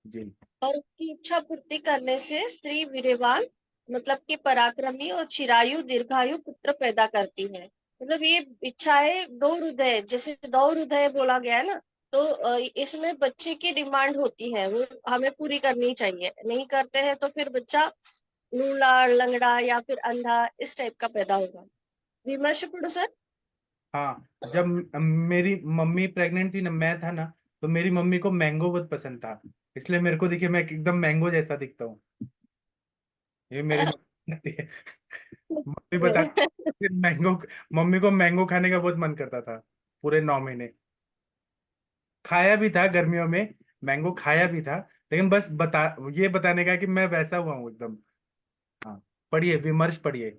जी। और उसकी इच्छा पूर्ति करने से स्त्री वीर्यवान मतलब कि पराक्रमी और चिरायु दीर्घायु पुत्र पैदा करती है। मतलब ये इच्छाएं 2 हृदय जैसे 2 हृदय बोला गया है ना, तो इसमें बच्चे की डिमांड होती है वो हमें पूरी करनी चाहिए। नहीं करते हैं तो फिर बच्चा लूला लंगड़ा या फिर अंधा इस टाइप का पैदा होगा। विमर्श पढ़ो सर। हाँ, जब मेरी मम्मी प्रेग्नेंट थी ना, मैं था ना, तो मेरी मम्मी को मैंगो बहुत पसंद था, इसलिए मेरे को देखिए मैं एकदम मैंगो जैसा दिखता हूँ। ये मेरी मम्मी है। मम्मी बताती मैंगो, मम्मी को मैंगो खाने का बहुत मन करता था। पूरे 9 महीने खाया भी था, गर्मियों में मैंगो खाया भी था, लेकिन बस ये बताने का कि मैं वैसा हुआ हूँ एकदम। हाँ, पढ़िए विमर्श पढ़िए।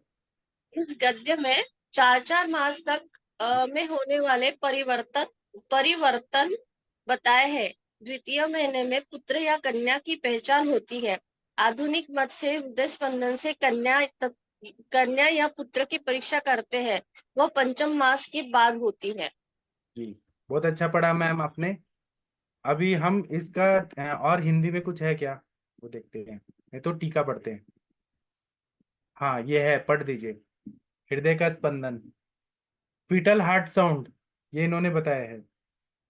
इस गद्य में 4 मास तक में होने वाले परिवर्तन बताए हैं। द्वितीय महीने में पुत्र या कन्या की पहचान होती है। आधुनिक मत से हृदय स्पंदन से कन्या या पुत्र की परीक्षा करते हैं। वह पंचम मास के बाद होती है। जी, बहुत अच्छा पढ़ा मैम आपने। अभी हम इसका और हिंदी में कुछ है क्या वो देखते हैं, नहीं तो टीका पढ़ते हैं। हाँ ये है, पढ़ दीजिए। हृदय का स्पंदन, फीटल हार्ट साउंड, ये इन्होंने बताया है।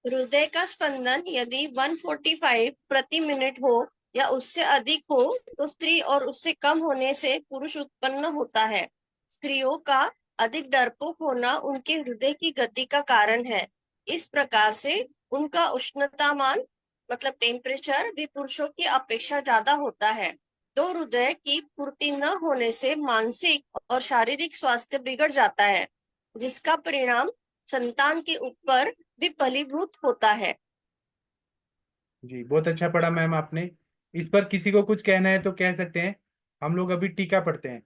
हृदय का स्पंदन यदि 145 प्रति मिनट हो या उससे अधिक हो तो स्त्री और उससे कम होने से पुरुष उत्पन्न होता है। स्त्रियों का अधिक डरपोक होना उनके हृदय की गति का कारण है। इस प्रकार से उनका उष्णतामान मतलब टेम्परेचर भी पुरुषों की अपेक्षा ज्यादा होता है। तो हृदय की पूर्ति न होने से मानसिक और शारीरिक स्वास्थ्य बिगड़ जाता है, जिसका परिणाम संतान के ऊपर भी फलीभूत होता है। जी, बहुत अच्छा पढ़ा मैम आपने। इस पर किसी को कुछ कहना है तो कह सकते हैं। हम लोग अभी टीका पढ़ते हैं।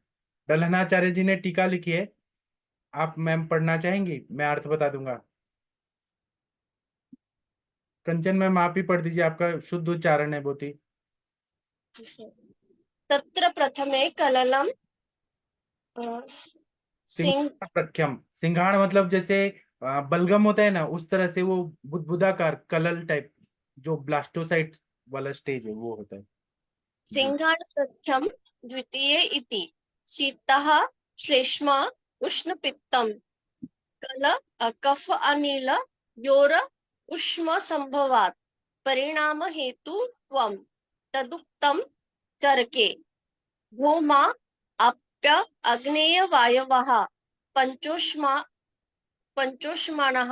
डलहनाचार्य जी ने टीका लिखी है, आप मैम पढ़ना चाहेंगी? मैं अर्थ बता दूंगा। कंचन मैम आप ही पढ़ दीजिए, आपका शुद्ध उच्चारण है बहुत ही। तत्र प्रथमे कललम सिंह सिंघाण प्रख्यम, सिंघाण मतलब जैसे बलगम होता है ना, उस तरह से वो बुदबुदाकार कलल टाइप, जो ब्लास्टोसाइट वाला स्टेज है वो होता है। जी। सिंहाण प्रथम द्वितीये इति शीतः श्लेष्मा उष्णपित्तम कल कफ अनिल योर उष्म संभवात परिणाम हेतु त्वम तदुक्तम चरके भूमा अप्य अग्नेय वायवः पंचोष्माणः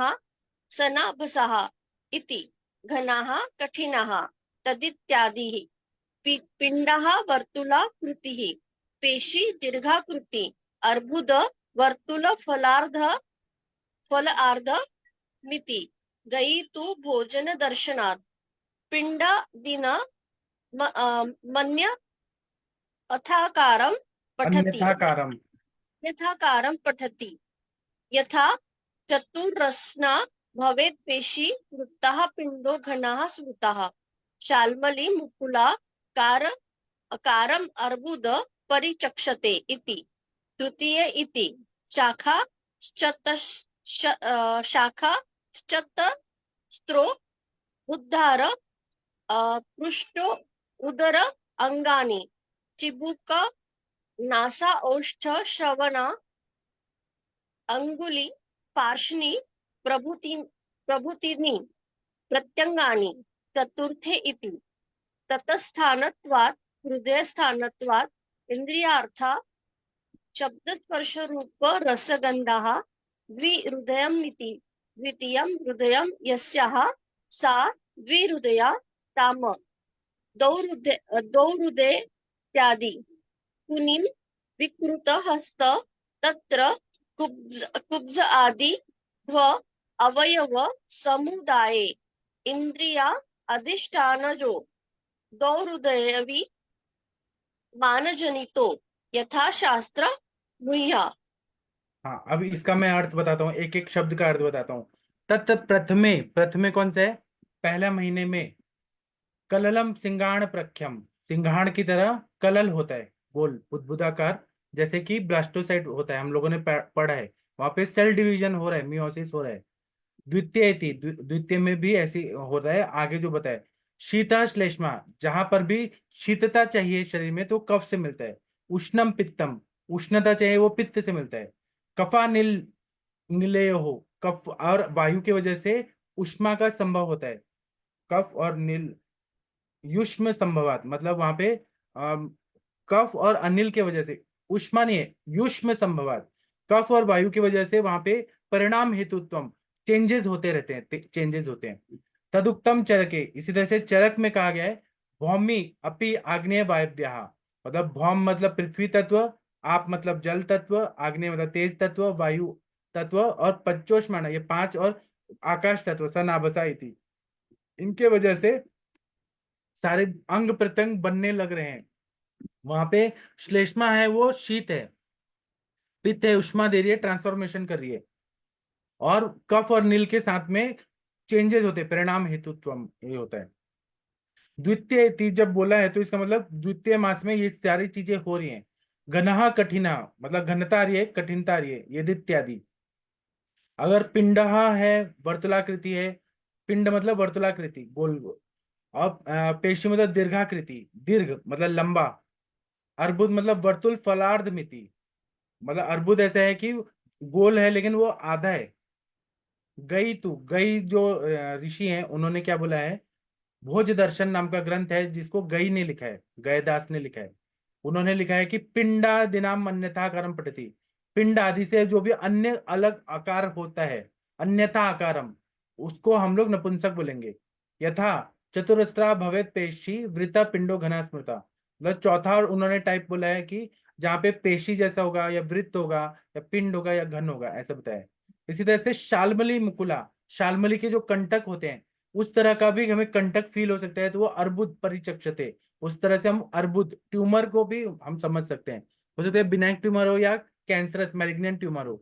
सनाभसः इति घनाः कठिनः तदित्यादिः पिंडः वर्तुलाकृतिः पेशी दीर्घाकृति अर्बुद वर्तुल फलार्ध मिति गई तो भोजन दर्शनात् पिंड दिन मन्य अथाकारं पठति अन्यथाकारम। यथाकारं पठति यथा चतुरस्ना भवेत् पेशी वृत्तः पिंडो घनः स्मृतः शाल्मली मुकुला कारम अर्बुद परिचक्षते इति तृतीय इति शाखा स्त्रो उद्धार पृष्ठो उदर अंगानि चिबुक नासा ओष्ठ श्रवण अंगुली पार्श्वनी प्रभृतीनि प्रत्यंगानि चतुर्थे इति ततस्थानत्वात् हृदयस्थानत्वात् इंद्रियार्था शब्द स्पर्श रूप रसगंधाः द्विहृदयमिति द्वितीयं हृदयं यस्याः सा द्विहृदया ताम द्वौ हृदयादि कुनिं विकृत हस्त तत्र कुब्ज आदि ध्व अवयव समुदाये इंद्रिया अधिष्ठानजो द्वौ हृदयवि मानजनितो यथा शास्त्र मुह्य। हाँ, अभी इसका मैं अर्थ बताता हूँ, एक एक शब्द का अर्थ बताता हूँ। तत् प्रथमे, प्रथमे कौन सा है? पहला महीने में। कललम सिंगाण प्रख्यम, सिंगाण की तरह कलल होता है, गोल बुदबुदाकार, जैसे कि ब्लास्टोसाइट होता है, हम लोगों ने पढ़ा है। वहां पे सेल डिवीजन हो रहा है, मियोसिस हो रहा है। द्वितीय थी, द्वितीय में भी ऐसी हो रहा है, आगे जो बताए। शीता श्लेष्मा, जहां पर भी शीतता चाहिए शरीर में तो कफ से मिलता है। उष्णम पित्तम, उष्णता चाहिए वो पित्त से मिलता है। कफा नील निलय हो, कफ और वायु की वजह से उष्मा का संभव होता है। कफ और नील युष्म संभवात, मतलब वहां पे कफ और अनिल के वजह से, उष्मा नहीं है, युष्म संभवात, कफ और वायु की वजह से वहां पे परिणाम हेतुत्वम, चेंजेस होते रहते हैं, चेंजेस होते हैं। तदुक्तम चरके, इसी तरह से चरक में कहा गया है भौमी अपि आग्नेय वायव्याः, मतलब भौम मतलब पृथ्वी तत्व, आप मतलब जल तत्व, आग्नेय मतलब तेज तत्व, वायु तत्व, और पंचोष्माण ये पांच, और आकाश तत्व सनाभसा इति, इनके वजह से सारे अंग प्रत्यंग बनने लग रहे हैं। वहां पे श्लेष्मा है वो शीत है, पित्त है उष्मा दे रही है, ट्रांसफॉर्मेशन कर रही है, और कफ और नील के साथ में चेंजेस होते हैं, परिणाम हेतुत्वम ये होता है। द्वितीय तीज जब बोला है तो इसका मतलब द्वितीय मास में ये सारी चीजें हो रही हैं। घनहा कठिना मतलब घनता आ रही है, कठिनता आ रही है, यदि इत्यादि। अगर पिंडः है, वर्तुलाकृति है, पिंड मतलब वर्तुलाकृति, गोल गोल। अब पेशी मतलब दीर्घाकृति, दीर्घ मतलब लंबा। अर्बुद मतलब वर्तुल फलार्ध मिति, मतलब अर्बुद ऐसा है कि गोल है लेकिन वो आधा है। गई जो ऋषि हैं उन्होंने क्या बोला है, भोज दर्शन नाम का ग्रंथ है जिसको गई ने लिखा है, गयदास ने लिखा है। उन्होंने लिखा है कि पिंडा दिनाम अन्यथा आकारम पठति, पिंड आदि से जो भी अन्य अलग आकार होता है, अन्यथा आकारम, उसको हम लोग नपुंसक बोलेंगे। यथा चतुरस्रा भवेत पेशी वृता पिंडो घना स्मृता, मतलब चौथा उन्होंने टाइप बोला है कि जहाँ पे पेशी जैसा होगा या वृत्त होगा या पिंड होगा या घन होगा, ऐसा बताया। इसी तरह से शालमली मुकुला, शालमली के जो कंटक होते हैं उस तरह का भी हमें कंटक फील हो सकता है, तो वो अर्बुद परिचक्षते, उस तरह से हम अर्बुद ट्यूमर को भी हम समझ सकते हैं। हो सकता है बिनाइन ट्यूमर हो या कैंसरस मैलिग्नेंट ट्यूमर हो।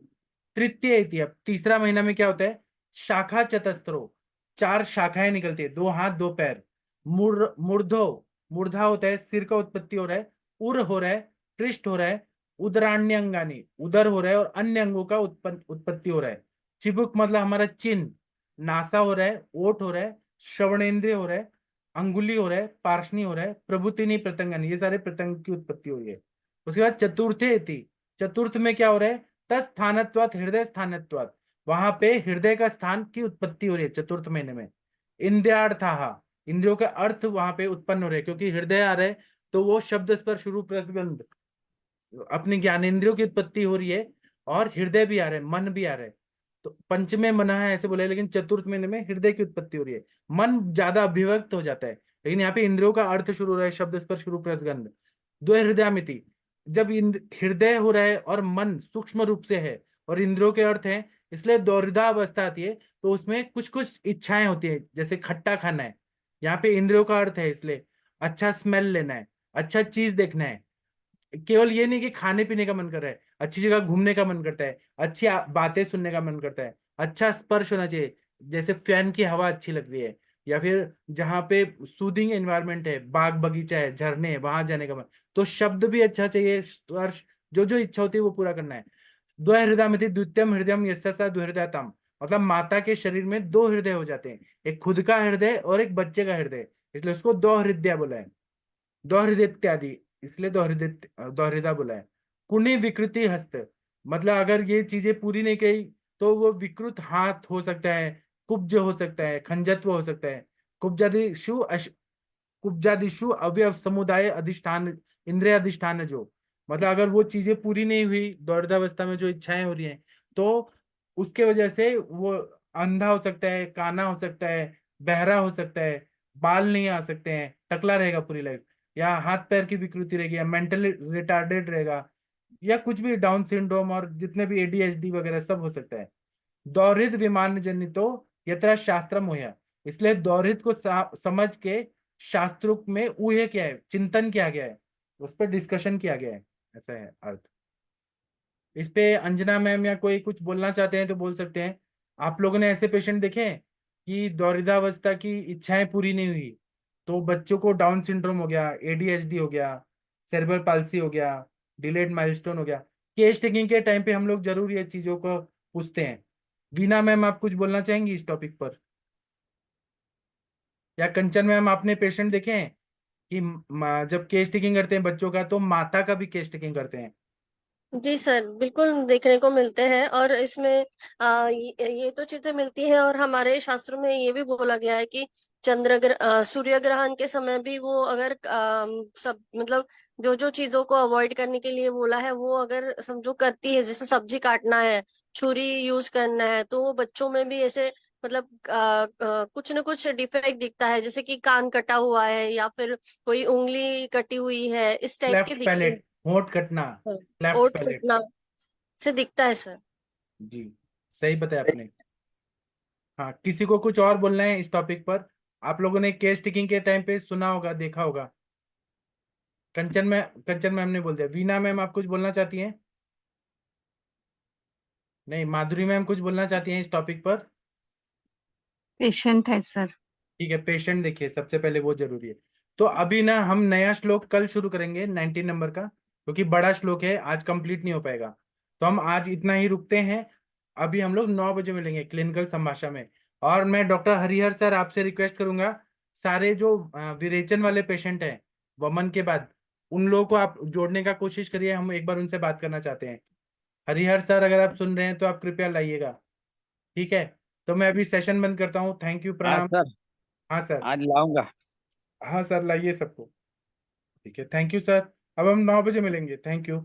तृतीय इति, अब तीसरा महीना में क्या होता है, शाखा चतस्त्रो, 4 शाखाएं निकलती है, 2 हाथ 2 पैर। मूर्धो, मूर्धा होता है सिर का उत्पत्ति हो रहा है, उर हो रहा है, पृष्ठ हो रहा है, उदराण्य अंगानी, उदर हो रहा है और अन्य अंगों का उत्पत्ति हो रहा है। चिबुक मतलब हमारा चिन्ह, नासा हो रहा है, ओठ हो रहा है, श्रवणेंद्रिय हो रहा है, अंगुली हो रहा है, पार्शनी हो रहा है, प्रभुतिनी प्रत्यंगन, ये सारे प्रत्यंग की उत्पत्ति हो रही है। उसके बाद चतुर्थे थी, चतुर्थ में क्या हो रहा है, तस्थानत्वात हृदय स्थानत्वात, वहां पे हृदय का स्थान की उत्पत्ति हो रही है चतुर्थ महीने में। इंद्रियार्थाहा, इंद्रियों का अर्थ वहां पे उत्पन्न हो रहे हैं, क्योंकि हृदय आ रहा है तो वो शब्द स्पर्श रूप रसगंध, अपनी ज्ञानेंद्रियों की उत्पत्ति हो रही है, और हृदय भी आ रहा है, मन भी आ रहा है। तो पंचमे मन है ऐसे बोला है, लेकिन चतुर्थ महीने में हृदय की उत्पत्ति हो रही है, मन ज्यादा अभिव्यक्त हो जाता है। लेकिन यहाँ पे इंद्रियों का अर्थ शुरू हो रहा है, शब्द स्पर्श रूप रसगंध। दो हृदयामिति, जब हृदय हो रहा है और मन सूक्ष्म रूप से है और इंद्रियों के अर्थ है, इसलिए दोहृदा अवस्था आती है, तो उसमें कुछ कुछ इच्छाएं होती है, जैसे खट्टा खाना है, यहाँ पे इंद्रियों का अर्थ है, इसलिए अच्छा स्मेल लेना है, अच्छा चीज देखना है। केवल ये नहीं कि खाने पीने का मन कर रहा है, अच्छी जगह घूमने का मन करता है, अच्छी बातें सुनने का मन करता है, अच्छा स्पर्श होना चाहिए, जैसे फैन की हवा अच्छी लग रही है, या फिर जहाँ पे सूदिंग एनवायरनमेंट है, बाग बगीचा है, झरने है, वहां जाने का मन। तो शब्द भी अच्छा चाहिए, स्पर्श, जो जो इच्छा होती है वो पूरा करना है। दो हृदय में द्वितीयम हृदयम यस्सा दुहृदयतम, मतलब माता के शरीर में 2 हृदय हो जाते हैं, एक खुद का हृदय और एक बच्चे का हृदय, इसलिए उसको 2 हृदय बोला है, दोहृदय इत्यादि, इसलिए दोहृदा बोला है। कुणी विकृति हस्त, मतलब अगर ये चीजें पूरी नहीं की तो वो विकृत हाथ हो सकता है, कुब्ज हो सकता है, खंजत्व हो सकता है। कुब्जादिशु कुब्जादिशु अवयव समुदाय अधिष्ठान, इंद्रिय अधिष्ठान जो, मतलब अगर वो चीजें पूरी नहीं हुई दौर्धावस्था में, जो इच्छाएं हो रही हैं, तो उसके वजह से वो अंधा हो सकता है, काना हो सकता है, बहरा हो सकता है, बाल नहीं आ सकते हैं, टकला रहेगा पूरी लाइफ, या हाथ पैर की विकृति रहेगी, या मेंटली रिटार्डेड रहेगा, या कुछ भी डाउन सिंड्रोम और जितने भी एडीएचडी वगैरह सब हो सकता है। दौरिद विमान जनितो यत्र शास्त्रम होया, इसलिए दौरिद को समझ के शास्त्रों में ऊहे क्या है, चिंतन किया गया है, उस पर डिस्कशन किया गया है, ऐसा है अर्थ। इस पे अंजना मैम या कोई कुछ बोलना चाहते हैं तो बोल सकते हैं। आप लोगों ने ऐसे पेशेंट देखे हैं कि दौरिदावस्था की इच्छाएं पूरी नहीं हुई, तो बच्चों को डाउन सिंड्रोम हो गया, एडीएचडी हो गया, सेरेब्रल पाल्सी हो गया, डिलेड माइलस्टोन हो गया, केस टेकिंग के टाइम पे हम लोग जरूर ये चीजों को पूछते हैं। वीना मैम आप कुछ बोलना चाहेंगी इस टॉपिक पर, या कंचन मैम आपने पेशेंट देखे हैं कि जब केस टेकिंग करते हैं बच्चों का तो माता का भी केस टेकिंग करते हैं? जी सर, बिल्कुल देखने को मिलते हैं। और इसमें ये तो चीजें मिलती हैं, और हमारे शास्त्रों में ये भी बोला गया है कि सूर्य ग्रहण के समय भी वो अगर सब मतलब जो जो चीजों को अवॉइड करने के लिए बोला है, वो अगर समझो करती है, जैसे सब्जी काटना है, छुरी यूज करना है, तो वो बच्चों में भी ऐसे मतलब कुछ न कुछ डिफेक्ट दिखता है, जैसे कि कान कटा हुआ है या फिर कोई उंगली कटी हुई है, इस टाइप के क्लेफ्ट दिखते पैलेट, होंठ कटना, हैं। क्लेफ्ट ओट पैलेट। उठना से दिखता है सर। जी, सही बताया आपने। हाँ, किसी को कुछ और बोलना है इस टॉपिक पर? आप लोगों ने केस टेकिंग के टाइम पे सुना होगा, देखा होगा। कंचन मैम ने बोल दिया। वीना मैम आप कुछ बोलना चाहती हैं? नहीं, माधुरी मैम कुछ बोलना चाहती हैं इस टॉपिक पर? पेशेंट है सर। ठीक है, पेशेंट देखिए सबसे पहले, वो जरूरी है। तो अभी ना हम नया श्लोक कल शुरू करेंगे 19 नंबर का, क्योंकि बड़ा श्लोक है, आज कंप्लीट नहीं हो पाएगा, तो हम आज इतना ही रुकते हैं। अभी हम लोग 9 बजे मिलेंगे क्लिनिकल संभाषा में। और मैं डॉक्टर हरिहर सर आपसे रिक्वेस्ट करूंगा, सारे जो विरेचन वाले पेशेंट हैं वमन के बाद, उन लोगों को आप जोड़ने का कोशिश करिए, हम एक बार उनसे बात करना चाहते हैं। हरिहर सर अगर आप सुन रहे हैं तो आप कृपया लाइएगा, ठीक है? तो मैं अभी सेशन बंद करता हूँ। थैंक यू, हाँ प्रणाम। सर, हाँ सर, आज लाऊंगा। हाँ सर, लाइए सबको। ठीक है, थैंक यू सर। अब हम 9 बजे मिलेंगे। Thank you.